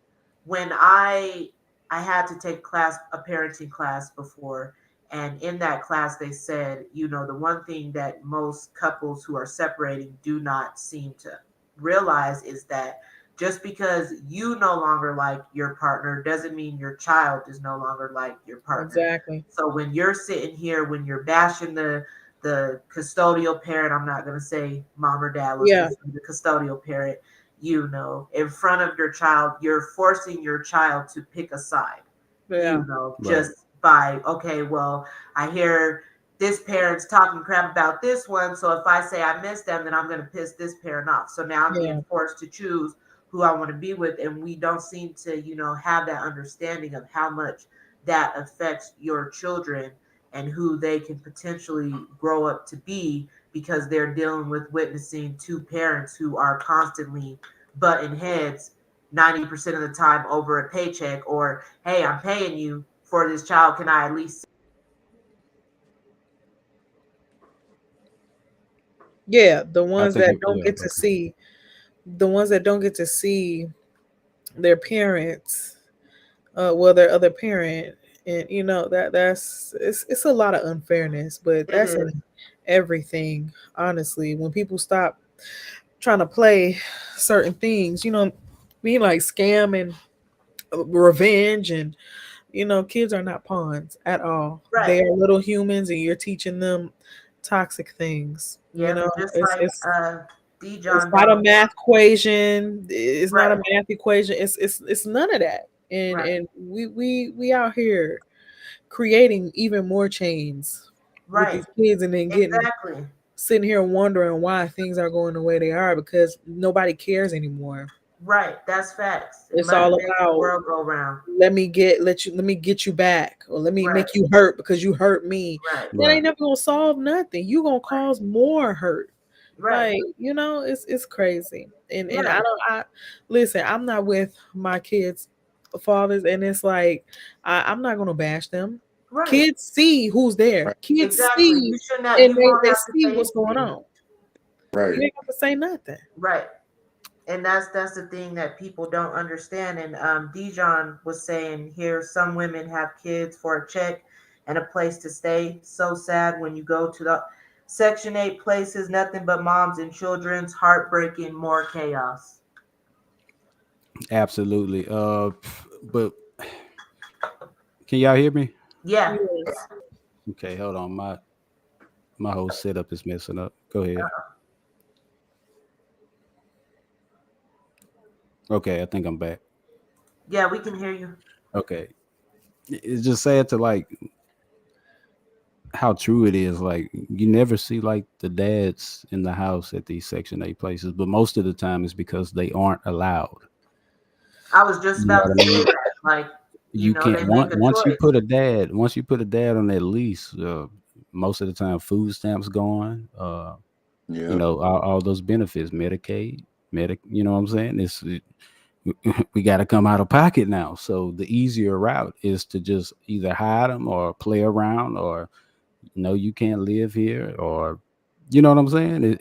when I had to take a parenting class before, and in that class they said, the one thing that most couples who are separating do not seem to realize is that just because you no longer like your partner doesn't mean your child is no longer like your partner. exactly. So when you're sitting here, when you're bashing the custodial parent, I'm not going to say mom or dad, let's Yeah, just say the custodial parent, in front of your child, you're forcing your child to pick a side, yeah, Right. just by, okay, well, I hear this parent's talking crap about this one. So if I say I miss them, then I'm going to piss this parent off. So now I'm yeah, being forced to choose who I want to be with. And we don't seem to, have that understanding of how much that affects your children and who they can potentially grow up to be, because they're dealing with witnessing two parents who are constantly butting heads 90% of the time over a paycheck, or hey, I'm paying you for this child, can I at least? Yeah, I think it, yeah. Okay. the ones that don't get to see their parents, well, their other parent, and that's it's a lot of unfairness, but It that's in is. everything. Honestly, when people stop trying to play certain things, being like scam and revenge, and kids are not pawns at all. Right. They are little humans, and you're teaching them toxic things. Yep, just It's like D it's John not a Doe. math equation. It's not Right, a math equation. It's none of that. And right, we out here creating even more chains with right. these kids, and then getting Exactly. sitting here wondering why things are going the way they are, because nobody cares anymore. Right. That's facts. And It's money all makes the about, world go round. let me get you back, or let me Right, make you hurt because you hurt me. right, That ain't Right. never gonna solve nothing. You gonna cause more hurt. right. Like, it's crazy. And Yeah, I listen, I'm not with my kids' fathers, and it's like, I'm not gonna bash them. right. Kids see who's there. Right. Kids Exactly. You see, should not. and You they, won't they have to see say what's going anything. on. You Right. ain't got to say nothing. Right. And that's the thing that people don't understand. And Dijon was saying here, some women have kids for a check and a place to stay. So sad when you go to the Section 8 places, nothing but moms and children's, heartbreaking, more chaos. Absolutely. But can y'all hear me? Yeah. Yes. Okay, hold on. My whole setup is messing up. Go ahead. Okay, I think I'm back. Yeah, we can hear you. Okay. It's just sad to like how true it is. Like you never see like the dads in the house at these Section 8 places, but most of the time it's because they aren't allowed. I was just You know about what to I say mean? that. Like, You they can't make a choice. once you put a dad on that lease, most of the time food stamps gone, Yep. all those benefits, Medicaid, you know what I'm saying? We got to come out of pocket now. So the easier route is to just either hide them or play around, or you can't live here, or you know what I'm saying?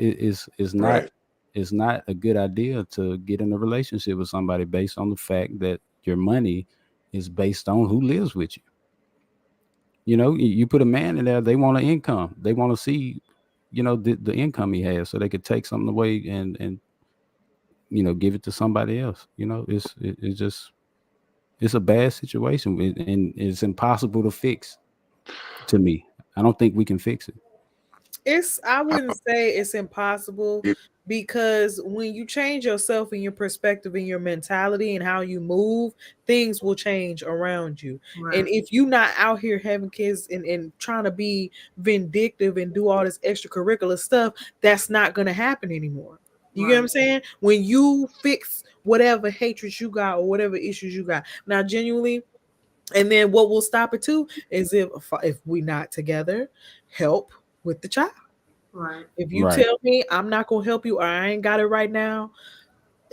Right. It's not a good idea to get in a relationship with somebody based on the fact that your money is based on who lives with you. You put a man in there, they want an income. They want to see, the income he has, so they could take something away and give it to somebody else. It's just it's a bad situation, and it's impossible to fix. To me, I don't think we can fix it. I wouldn't say it's impossible, It, because when you change yourself and your perspective and your mentality and how you move, things will change around you. And Right, if you not out here having kids and trying to be vindictive and do all this extracurricular stuff, that's not gonna happen anymore. You get what right, I'm saying? When you fix whatever hatreds you got or whatever issues you got. Now, genuinely, and then what will stop it too is if we not together, help with the child. right, If you Right. tell me I'm not gonna help you, or I ain't got it right now,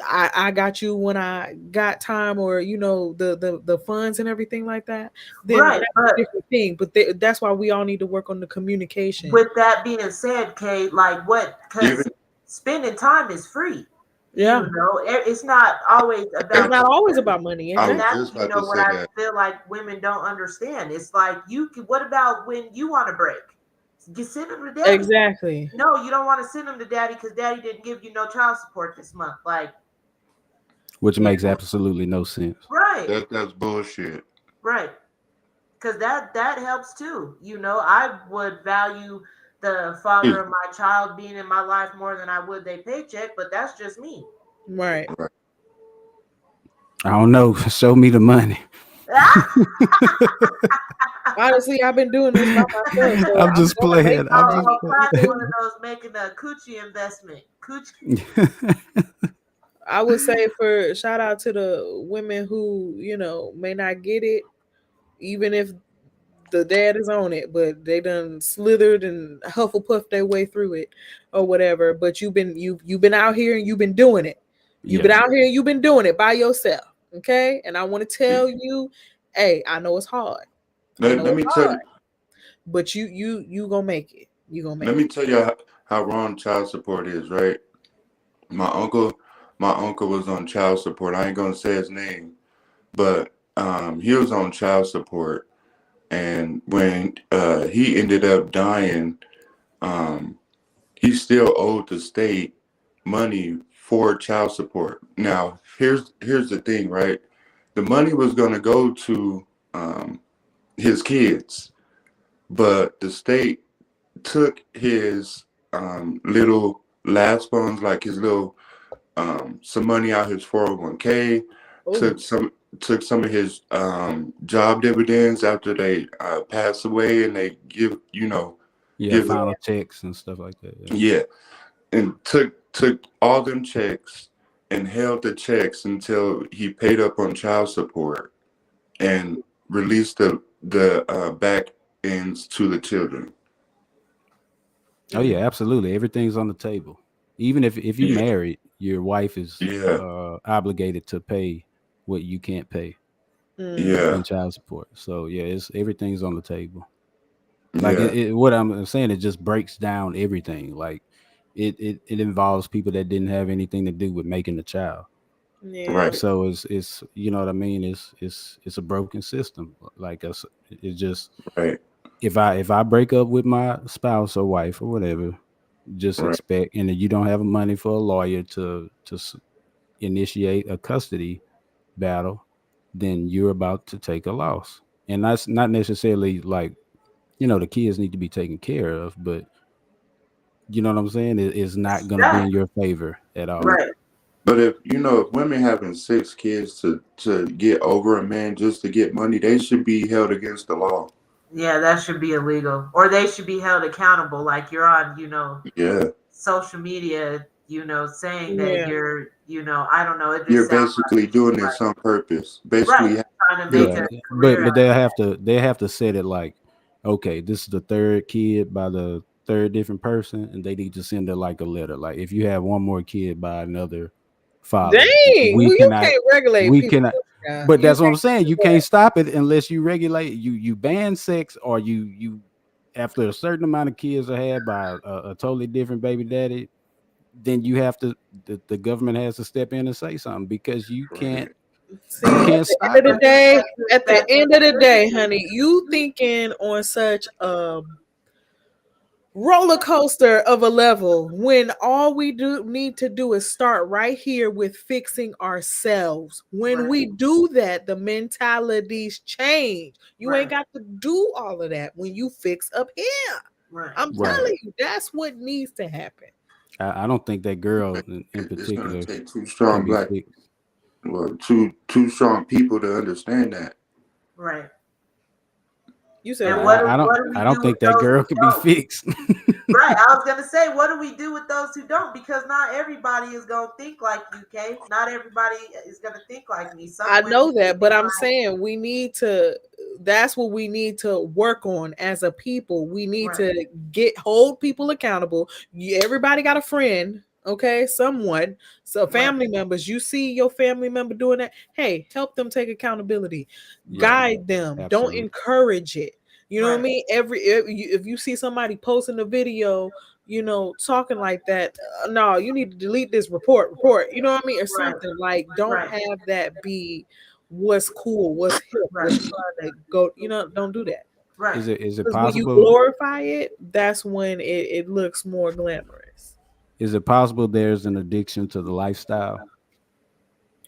I got you when I got time, or the funds and everything like that, then right. that's a But different thing. But that's why we all need to work on the communication. with that being said, Kate, like what? even Because spending time is free. Yeah, It's not always it's about not the always money. about money. I And was Exactly. that's, just about to what say I that. feel like women don't understand. It's like, what about when you want a break? You send them to daddy. Exactly. No, you don't want to send them to daddy because daddy didn't give you no child support this month. Like, Which you makes absolutely no sense. right, That's bullshit. right. Because that helps too. I would value the father of my child being in my life more than I would their paycheck, but that's just me. Right. Right. I don't know. Show me the money. Honestly, I've been doing this by myself, so I'm I'm just gonna make playing. the I'm Oh, just money. well, find me one of playing. those making a coochie investment. Coochie. I would say, for shout out to the women who may not get it, even if the dad is on it, but they done slithered and Hufflepuff their way through it or whatever. But you've been out here and you've been doing it. You've been Yeah. out here and you've been doing it by yourself. Okay. And I want to Yeah. tell you, hey, I know it's hard. I know Let it's me tell hard, you. but you gonna make it. You gonna Let make me it. tell you how wrong child support is. Right. My uncle. My uncle was on child support. I ain't gonna say his name, but he was on child support, and when he ended up dying, um, he still owed the state money for child support. Now, here's the thing, right? The money was going to go to his kids, but the state took his little last funds, like his little some money out his 401k, Oh, took some of his job dividends after they pass away, and they Yeah, give final checks and stuff like that. Yeah. yeah, and took all them checks and held the checks until he paid up on child support and released the back ends to the children. Oh yeah, mm, absolutely. Everything's on the table. Even if you Yeah, married, your wife is yeah, obligated to pay what you can't pay mm, yeah, in child support. So yeah, it's everything's on the table. Like yeah. what I'm saying, it just breaks down everything. Like it involves people that didn't have anything to do with making the child. yeah. Right, So it's you know what I mean. It's a broken system. Like us, it's just right, if I break up with my spouse or wife or whatever, just right, expect, and then you don't have money for a lawyer to initiate a custody battle, then you're about to take a loss. And that's not necessarily like, the kids need to be taken care of, but you know what I'm saying? It's not going to be Yeah, in your favor at all. right. But if women having 6 kids to get over a man just to get money, they should be held against the law. Yeah, that should be illegal. Or they should be held accountable. Like you're on, Yeah, social media, saying that Yeah. I don't know. It you're just sounds basically doing this on purpose. like, right, Basically, trying to because make Yeah, a but career but out of they have to set it like, okay, this is the third kid by the third different person, and they need to send it like a letter. Like if you have one more kid by another father, Dang. we Well, you cannot, can't regulate we people. cannot. But You that's what I'm can't saying. do You that. can't stop it unless you regulate. You ban sex, or you after a certain amount of kids are had by a totally different baby daddy, then you have to the government has to step in and say something because you can't right, you See, at can't the end stop of the it. day, at the that. end of the day, honey, you thinking on such roller coaster of a level when all we do need to do is start right here with fixing ourselves. When Right, we do that, the mentalities change. You ain't right, got to do all of that when you fix up here. right. I'm Right. telling you, that's what needs to happen. I don't think that girl right. in It's gonna particular take two can strong be black, fixed. well, two strong people to understand that. Right. You said And Yeah, what? what do I we don't do with think that those girl who can be don't? fixed. Right. I was gonna say, what do we do with those who don't? Because not everybody is gonna think like you, Kay. Not everybody is gonna think like me. Some I women know that, but think I'm like, saying we need to, that's what we need to work on as a people. We need right, to hold people accountable. Everybody got a friend, okay? Someone, so right, family members, you see your family member doing that, hey, help them take accountability. Yeah, Guide them. Don't absolutely. encourage it. You know what I right, mean? If you see somebody posting a video, talking like that, no, you need to delete this report, you know what I mean, or right, something. Like, don't right, have that be what's cool, what's hip, right, what's trying to go, don't do that. right. Is it Because when you possible? glorify it, that's when it looks more glamorous. Is it possible there's an addiction to the lifestyle?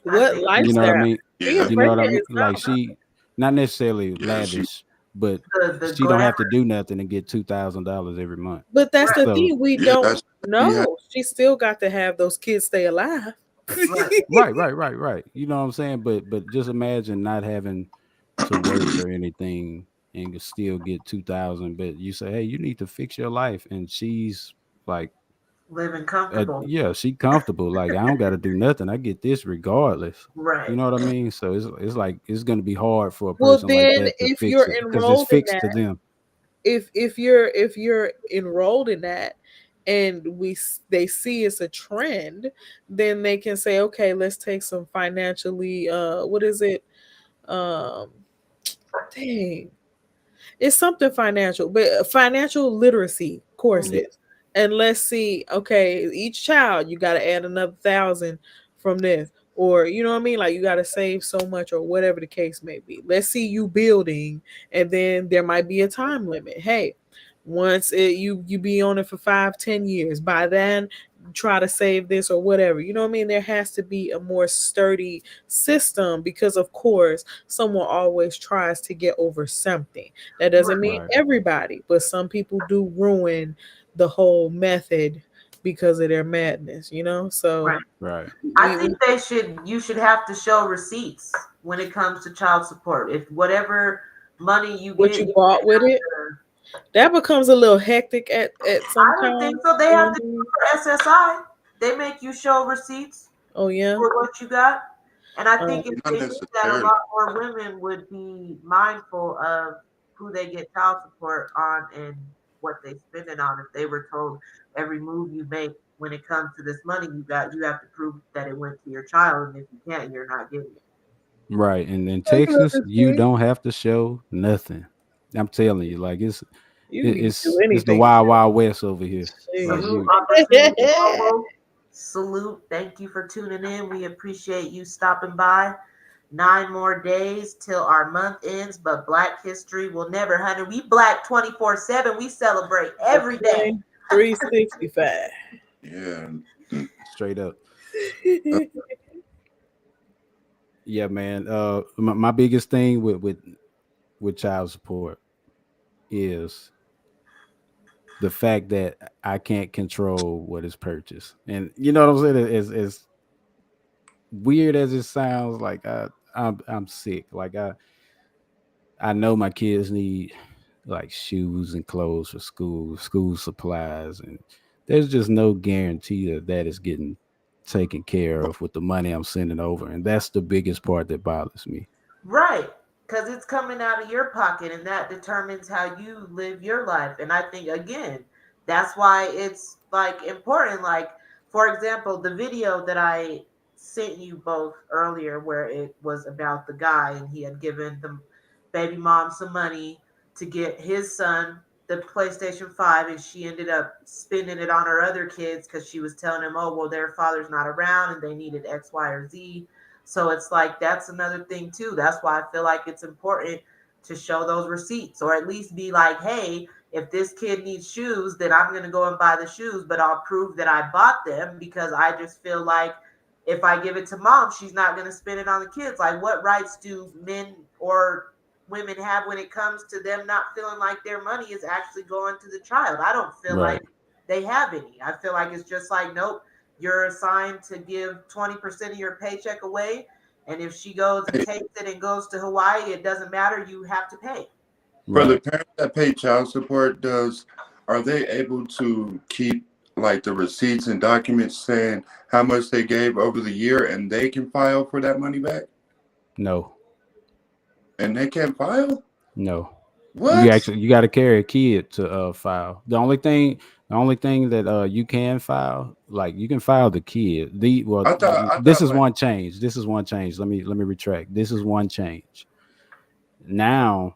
I What think You know what I lifestyle? mean? Being Yeah, You know what I pregnant mean? is Like not. she, not necessarily yeah. lavish, but the she don't glamour, have to do nothing and get $2,000 every month. But that's right, the So thing, we Yeah, don't that's she had. know. She still got to have those kids stay alive. right, right. You know what I'm saying? But just imagine not having to work or anything and still get 2,000. But you say, hey, you need to fix your life, and she's like living comfortable. Yeah, she comfortable. Like I don't got to do nothing. I get this regardless. You Right. know what I mean? So it's like it's gonna be hard for a Well, person like then that to if fix you're it because it's enrolled in fixed to that, them. if you're enrolled in that, and they see it's a trend, then they can say, okay, let's take some financially, what is it? Um, dang, it's something financial, but financial literacy Mhm. courses. And let's see, okay, each child you got to add another 1,000 from this, or you know what I mean, like you got to save so much, or whatever the case may be. Let's see you building, and then there might be a time limit. Hey, once you be on it for 5-10 years, by then try to save this or whatever. You know what I mean? There has to be a more sturdy system, because of course someone always tries to get over something. That doesn't mean Right. everybody, but some people do ruin the whole method because of their madness, you know? So Right. Right. I we think you should have to show receipts when it comes to child support. If whatever money you what get, you you bought should with have it, to. that becomes a little hectic at some I don't think times. so. They You know have what to I mean? do it for SSI. They make you show receipts Oh yeah. for what you got. And I Uh, think if Not they did that, a necessarily. lot more women would be mindful of who they get child support on and what they spend it on. If they were told every move you make when it comes to this money you got, you have to prove that it went to your child, and if you can't, you're not getting it. Right. And in I can Texas, you understand. don't have to show nothing. I'm telling you, like You can do it's the anything. wild wild west over here. Like Shit. Salute, you, opportunity, Bobo. Salute. Thank you for tuning in. We appreciate you stopping by. 9 more days till our month ends, but Black History will never, honey. We Black 24/7. We celebrate every day. Okay. 365. Yeah. straight up. Uh, yeah, man. My biggest thing with child support is the fact that I can't control what is purchased, and you know what I'm saying. As weird as it sounds, like I'm sick. Like I know my kids need like shoes and clothes for school supplies, and there's just no guarantee that that is getting taken care of with the money I'm sending over, and that's the biggest part that bothers me. Right. Because it's coming out of your pocket, and that determines how you live your life. And I think, again, that's why it's like important. Like, for example, the video that I sent you both earlier, where it was about the guy and he had given the baby mom some money to get his son the PlayStation 5, and she ended up spending it on her other kids because she was telling him, oh, well, their father's not around and they needed X, Y, or Z. So it's like that's another thing too. That's why I feel like it's important to show those receipts, or at least be like, hey, if this kid needs shoes, then I'm going to go and buy the shoes, but I'll prove that I bought them, because I just feel like if I give it to mom, she's not going to spend it on the kids. Like, what rights do men or women have when it comes to them not feeling like their money is actually going to the child? I don't feel like Right, they have any. I feel like it's just like, nope, you're assigned to give 20% of your paycheck away. And if she goes and Hey, takes it and goes to Hawaii, it doesn't matter. You have to pay. for the right. parents that pay child support, are they able to keep like the receipts and documents saying how much they gave over the year, and they can file for that money back? No, And they can't file? no. What? You got to carry a kid to file. The only thing that you can file, like you can file the kid. I This thought is like one change. This is one change. Let me retract. This is one change. Now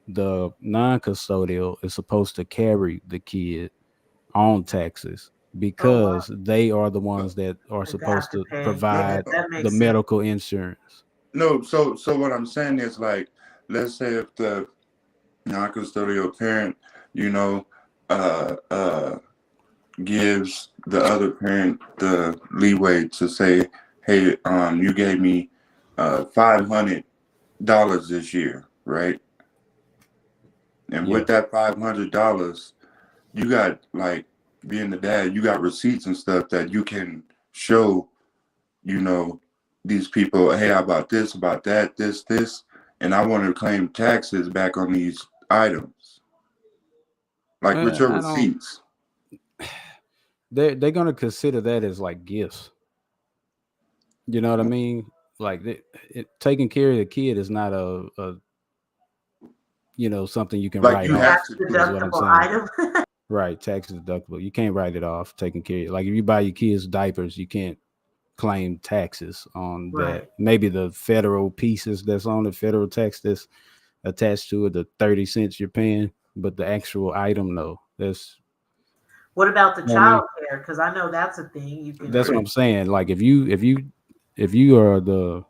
the non-custodial is supposed to carry the kid on taxes Oh, wow. because they are the ones that are Because they have supposed to to pay. Yeah, provide that the makes sense. medical insurance. no. So what I'm saying is like, let's say if the non-custodial parent, you know, uh, uh, gives the other parent the leeway to say, "Hey, you gave me $500 this year, right?" And Yeah. with that $500, you got like being the dad, you got receipts and stuff that you can show, you know, these people, "Hey, I bought this, about that, this, and I want to claim taxes back on these items," like with your I don't. receipts. they're gonna consider that as like gifts. You know what I mean? Like taking care of the kid is not a something you can Like write you off. have Tax to do Is it. what I'm deductible saying. item. Right, tax deductible. You can't write it off. Taking care, like if you buy your kids diapers, you can't claim taxes on that. Right. Maybe the federal pieces that's on the federal tax that's attached to it, the 30 cents you're paying, but the actual item, no. What about the You know what I mean? child care? Because I know that's a thing you can. That's what I'm saying. Like if you are the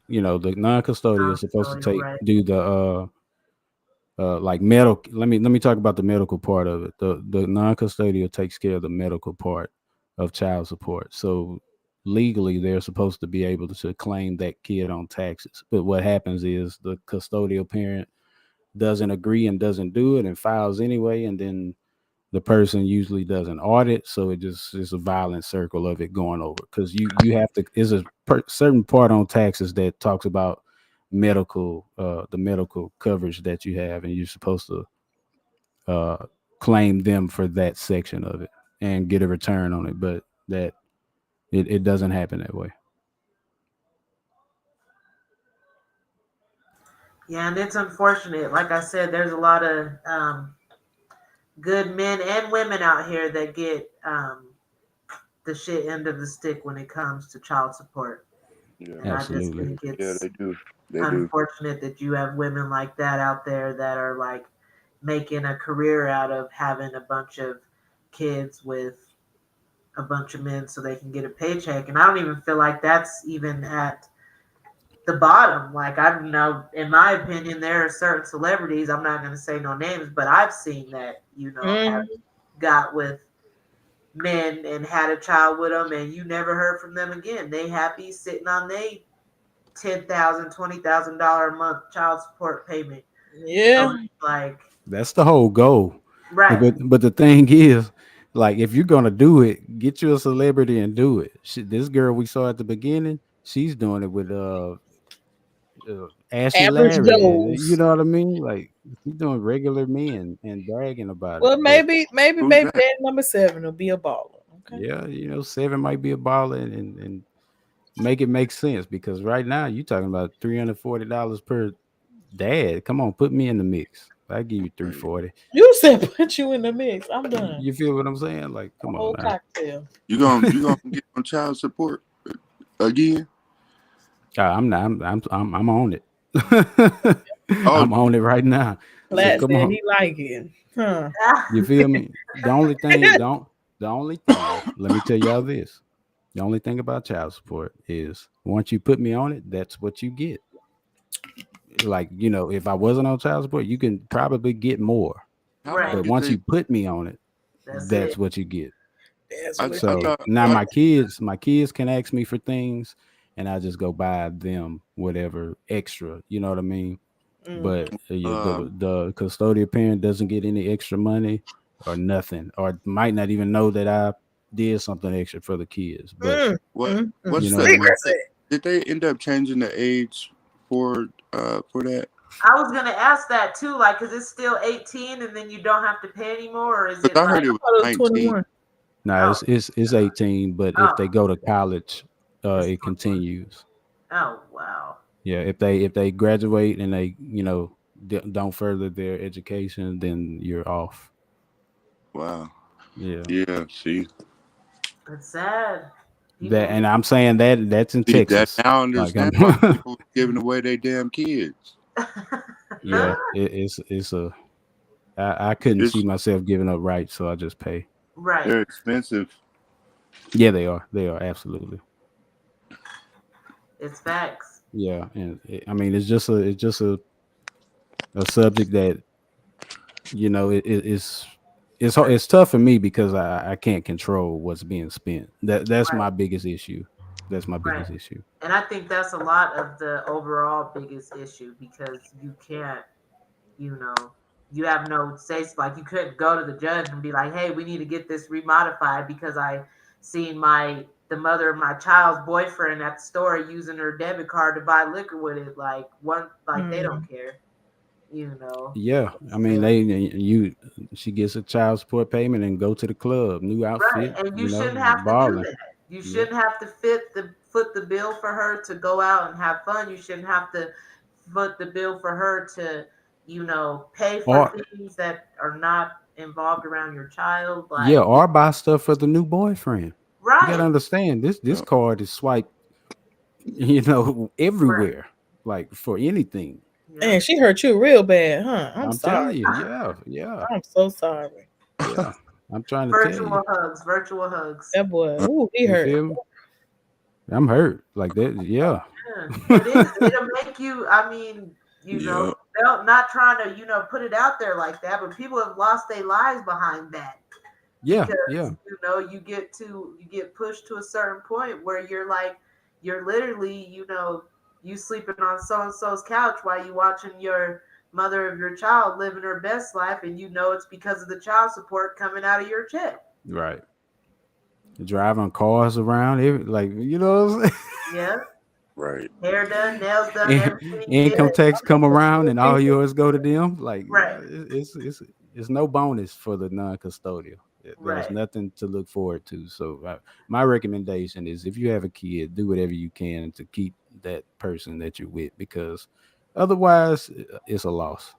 non-custodial is supposed to Non-custodial, take right? do the like medical. Let me talk about the medical part of it. The non-custodial takes care of the medical part of child support. So legally they're supposed to be able to claim that kid on taxes. But what happens is the custodial parent doesn't agree and doesn't do it and files anyway, and then the person usually does an audit, so it just is a violent circle of it going over because you have to. Is a certain part on taxes that talks about the medical coverage that you have, and you're supposed to uh claim them for that section of it and get a return on it, but that it doesn't happen that way. Yeah, and it's unfortunate. Like I said, there's a lot of good men and women out here that get the shit end of the stick when it comes to child support. Yeah, And I just Absolutely. think yeah, it's they do. They do. unfortunate that you have women like that out there that are like making a career out of having a bunch of kids with a bunch of men so they can get a paycheck. And I don't even feel like that's even at the bottom. Like I know, in my opinion, there are certain celebrities. I'm not going to say no names, but I've seen that have Mm. got with men and had a child with them, and you never heard from them again. They happy sitting on they $10,000, $20,000 a month child support payment. So Yeah. it's like, That's the whole goal. right, But the thing is, like, if you're gonna do it, get you a celebrity and do it. This girl we saw at the beginning, she's doing it with Ashley Average Larry. You Joes. know what I mean? Like she's doing regular men and bragging about it. Well, But maybe Who's baby that? daddy number 7 will be a baller. Okay. yeah, seven might be a baller and make it make sense because right now you talking about $340 per dad. Come on, put me in the mix. I give you three Right. forty. You said put you in the mix. I'm done. You feel what I'm saying? Like, A come on whole now. cocktail. You gonna get on child support again? I'm not. I'm on it. Oh, I'm on it right now. So Platt come said on. he like it. Huh. You feel me? The only thing, don't. The only thing. Let me tell y'all this. The only thing about child support is once you put me on it, that's what you get. Like if I wasn't on child support, you can probably get more. how right. long But did once they? you put me on it, That's that's it. what you get. That's I, what I you So thought. now I, my kids can ask me for things, and I just go buy them whatever extra. You know what I mean? mm. But um, the custodial parent doesn't get any extra money or nothing, or might not even know that I did something extra for the kids. But Mm. what? Mm. Mm. you What's know what the? I mean? Secrecy. Did they end up changing the age for that? I was gonna ask that too, like, cause it's still 18, and then you don't have to pay anymore, or is Because it I like, heard it I was thought it was 19. 21. No, oh, it's 18, but if they oh, go to college, it's it 21? continues. Oh, wow. Yeah, if they graduate and they don't further their education, then you're off. Wow. Yeah. Yeah. It's sad. That People, and I'm saying that's in See that Texas. now. I Like I'm understand why people giving away their damn kids. yeah, it's a I couldn't see It's myself giving up rights, so I just pay. right. they're expensive. Yeah, they are. They are absolutely. It's facts. Yeah, and I mean it's just a subject that it's tough for me because I can't control what's being spent. That's Right, my biggest issue. That's my right. biggest issue. And I think that's a lot of the overall biggest issue because you can't, you know, you have no say. Like you couldn't go to the judge and be like, "Hey, we need to get this remodified because I seen the mother of my child's boyfriend at the store using her debit card to buy liquor with it." Like one, like they don't Mm. care. you know. Yeah, I mean Still. you she gets a child support payment and go to the club, new Right. outfit, And you you know, shouldn't have to do balling. that. You Yeah. shouldn't have to foot the bill for her to go out and have fun. You shouldn't have to foot the bill for her to, pay for Or things that are not involved around your child. yeah, Like, or buy stuff for the new boyfriend. You gotta right. understand this Yeah. card is swiped, Right. everywhere, like for anything. Yeah. Man, she hurt you real bad, huh? I'm I'm sorry. telling you, yeah, yeah, I'm so sorry. yeah. I'm trying to tell you. Virtual hugs. Virtual hugs. That boy, Uh, ooh, he You hurt. feel me? I'm hurt like that. Yeah. Yeah. It is. It'll make you, I mean, yeah. they're not trying to, put it out there like that, but people have lost their lives behind that. Yeah, Because yeah, you get pushed to a certain point where you're literally you sleeping on so and so's couch while you watching your mother of your child living her best life, and it's because of the child support coming out of your check. right. Driving cars around, like what I'm Yeah. Right. Hair done, nails done, saying. everything Income good. tax come around and all yours go to them. Like Right. it's no bonus for the non-custodial. There's Right. nothing to look forward to. So my recommendation is if you have a kid, do whatever you can to keep that person that you're with, because otherwise it's a loss.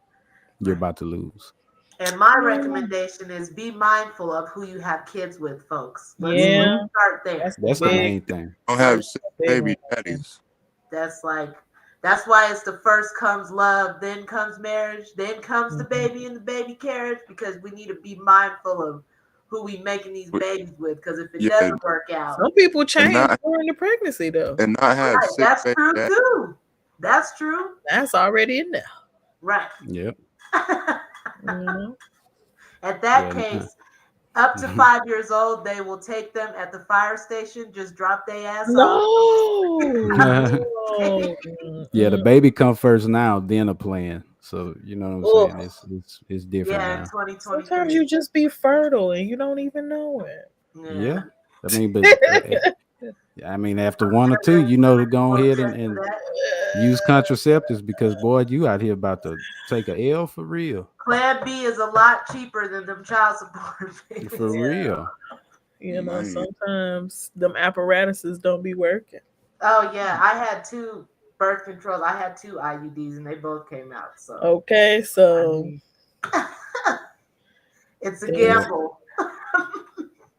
You're Right. about to lose. And my Yeah, recommendation is be mindful of who you have kids with, folks. Let's yeah, Hmm. start there. that's the That's the big, main thing. Don't Let's have six big baby one. daddies. That's like that's why it's the first comes love, then comes marriage, then comes the Mhm. baby and the baby carriage, because we need to be mindful of who we making these But babies with. Because if it yeah, doesn't work out, Some people and change not during the pregnancy, though. have right? six That's baby true daddies. too. That's true. That's already in there. Right. Yep. Mhm. At that Yeah. case, up to 5 years old, they will take them at the fire station. Just drop their ass off. No, no. Yeah, the Mm-mm. baby come first now, then a plan. So you know what I'm saying? Ugh. It's different Yeah, in now. Sometimes 2023. you just be fertile and you don't even know it. Yeah. Yeah. I mean, but I mean, after one or two, to go We'll ahead test for and that. use contraceptives, because boy, you out here about to take a L for real. Plan B is a lot cheaper than them child support For payments. real. Man, Sometimes them apparatuses don't be working. Oh yeah, I had two birth controls. I had two IUDs, and they both came out. So Okay, I so mean, it's a Yeah. that's gamble.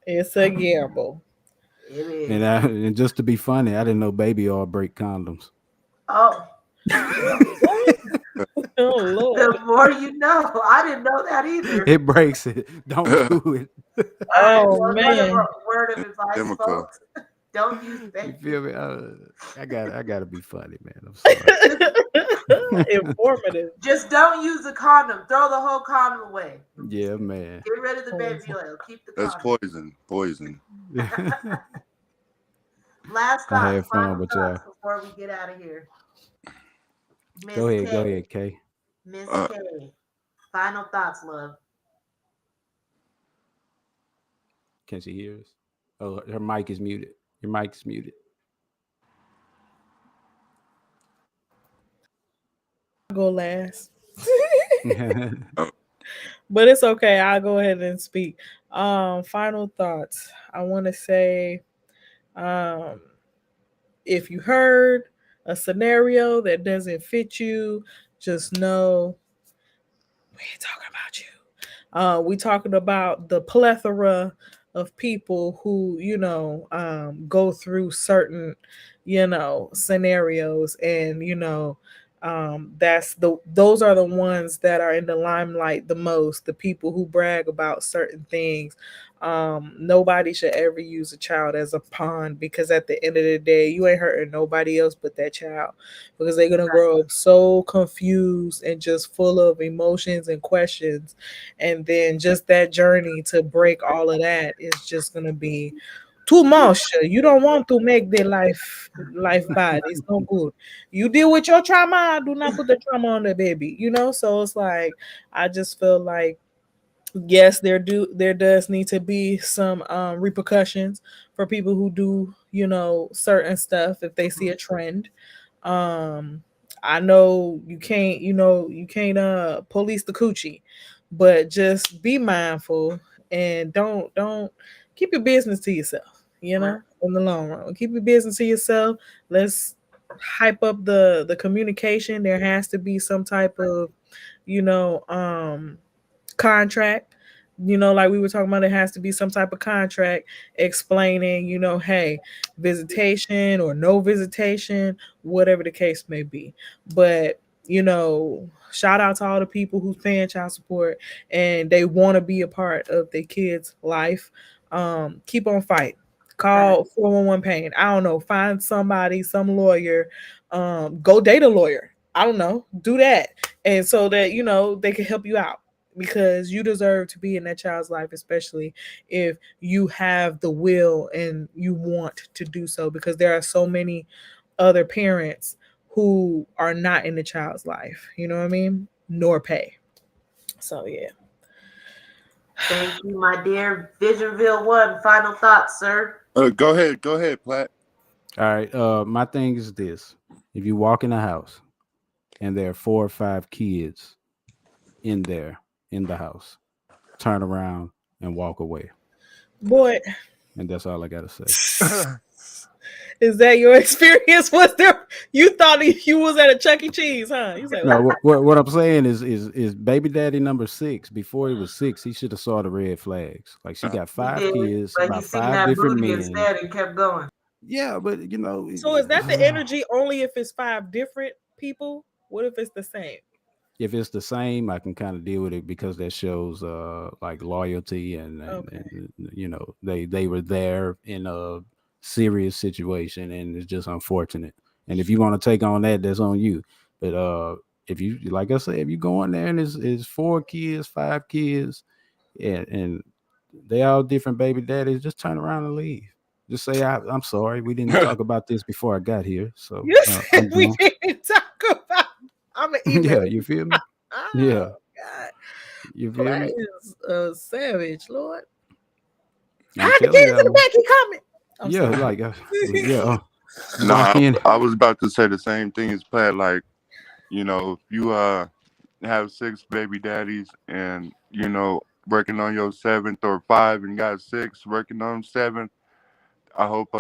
it's a gamble. It And is. and just to be funny, I didn't know baby all break condoms. Oh, What? Oh Lord. the more you know. I didn't know that either. It breaks it. Don't do it. All right. Oh Well, another man. word of advice, Demica. folks: don't use You baby. feel me? I gotta be funny, man. I'm sorry. Just, Informative. just don't use a condom. Throw the whole condom away. Yeah, man. Get rid of the baby oil. Keep the That's condom. poison. Poison. Last I thoughts, had fun final with thoughts y'all. before we get out of here. Go Miss ahead, go K. ahead, Kay. Miss Uh, K. Final thoughts, love. Can she hear us? Oh, her mic is muted. Your mic is muted. Go last. uh, But it's okay. I'll go ahead and speak. Final thoughts. I want to say, um, if you heard a scenario that doesn't fit you, just know we ain't talking about you. We talking about the plethora of people who go through certain scenarios, and those are the ones that are in the limelight the most. The people who brag about certain things. Nobody should ever use a child as a pawn, because at the end of the day, you ain't hurting nobody else but that child, because they're gonna grow up so confused and just full of emotions and questions, and then just that journey to break all of that is just gonna be too much. You don't want to make their life bad. It's no good. You deal with your trauma. Do not put the trauma on the baby. So it's like, I just feel like, yes, there does need to be some repercussions for people who do certain stuff if they see a trend. um I know you can't police the coochie, but just be mindful and don't keep your business to yourself, Right. in the long run. Keep your business to yourself. Let's hype up the communication. There has to be some type of, you know, contract. Like we were talking about, it has to be some type of contract explaining, hey, visitation or no visitation, whatever the case may be. But, shout out to all the people who's paying child support and they want to be a part of their kids' life. Keep on fighting. Call Facts. 411 pain. I don't know. Find somebody, some lawyer. Go date a lawyer. I don't know. Do that. And so that, they can help you out because you deserve to be in that child's life, especially if you have the will and you want to do so, because there are so many other parents who are not in the child's life, you know what I mean? Nor pay. So, yeah. Thank you, my dear Visionville One. Final thoughts, sir. Go ahead, Platt. All right. My thing is this: if you walk in a house and there are 4 or 5 kids in there in the house, turn around and walk away. Boy, And that's all I gotta say. is that your experience? Was there, you thought you was at a Chuck E. Cheese, huh? You said, No, what I'm saying is baby daddy number 6. Before he was 6, he should have saw the red flags. Like she got He 5 did, kids but by he seen 5 that different booty men. instead and kept going. Yeah, but so is that the energy only if it's 5 different people? What if it's the same? if it's the same, I can kind of deal with it because that shows like loyalty Okay. and they were there in a serious situation and it's just unfortunate. And if you want to take on that, that's on you. But if you, like I said, if you go in there and it's 4 kids, 5 kids, and they all different baby daddies, just turn around and leave. Just say I'm sorry, we didn't talk about this before I got here, so You said I'm we gone. didn't talk about. I'm gonna email Yeah, you you. feel me? Oh Yeah, God, you feel Platt me? is a savage, Lord. I'm Hide the telling kids in the y'all. back. He coming. I'm Yeah, sorry. like yeah, you Nah, walk in. I was about to say the same thing as Platt. Like, if you have 6 baby daddies and working on your seventh, or 5 and got 6 working on seventh, I hope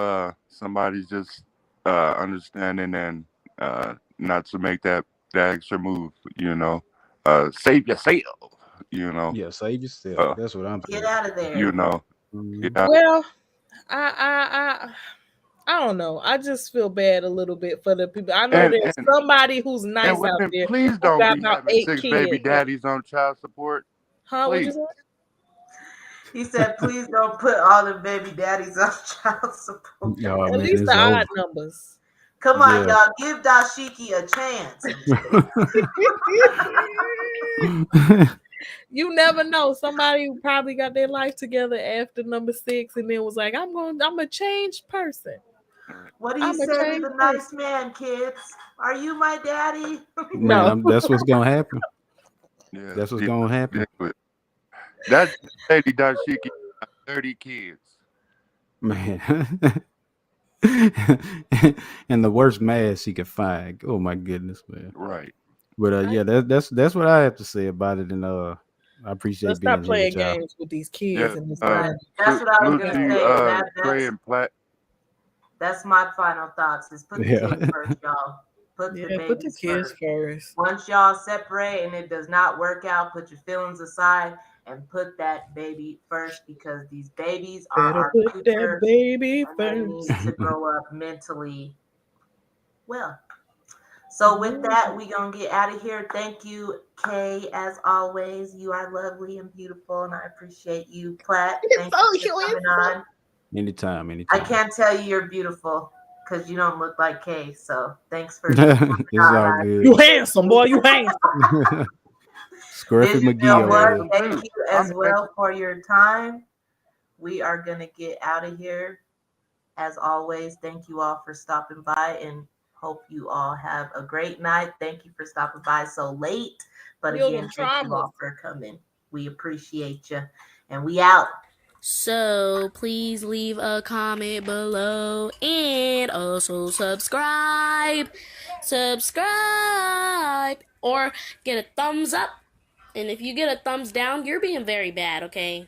somebody's just understanding and not to make that extra move. Save yourself. You know, Yeah, save yourself. uh, That's what I'm Get saying. out of you there. know, Mhm. yeah. Well, I don't know. I just feel bad a little bit for the people. I know And there's and somebody who's and nice out women, there please who don't got be about having eight 6 baby kids. daddies on child support. Huh? What you Please. say? He said, please don't put all the baby daddies on child support. Oh At man, least the it's odd over. numbers. Come on, Yeah. y'all. Give Dashiki a chance. I'm kidding. You never know. Somebody who probably got their life together after number 6 and then was like, I'm a changed person. What do you I'm a say to changed the nice person. man, kids? Are you my daddy? Man, No. that's what's gonna happen. Yeah, That's what's yeah. gonna happen. Exactly. That lady Dashiki got 30 kids. Man. And the worst mask she could find. Oh my goodness, man. Right. But I, yeah, that's what I have to say about it. And I appreciate let's stop being here with playing y'all. games with these kids Yeah. and this Right. money. That's what I was Salute gonna to you, say, and Trey and Platt. that's my final thoughts. Is put the kids Yeah. first, y'all. Put the Yeah, put the babies kids first. first. Once y'all separate and it does not work out, put your feelings aside and put that baby first, because these babies are Better our put that future baby and they need first. to grow up mentally well. So with that, we gonna get out of here. Thank you, Kay. As always, you are lovely and beautiful, and I appreciate you, Platt. It's Thank you so for you coming it's so on. Anytime, I anytime. can't tell you you're beautiful because you don't look like Kay. So thanks for coming It's on. all I good. you handsome, boy. You handsome. Scruffy McGee Visionville I'm over One, there. handsome thank too. you I'm as well handsome. for your time. We are gonna get out of here. As always, thank you all for stopping by and hope you all have a great night. Thank you for stopping by so late. But Heal again, them thank you traumas. all for coming. We appreciate you. And we out. So please leave a comment below and also subscribe subscribe, or get a thumbs up. And if you get a thumbs down, you're being very bad, okay?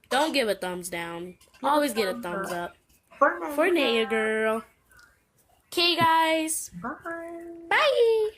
Don't give a thumbs down. Always get a thumbs up. For For Naya. Naya girl. Okay, guys. Bye. Bye.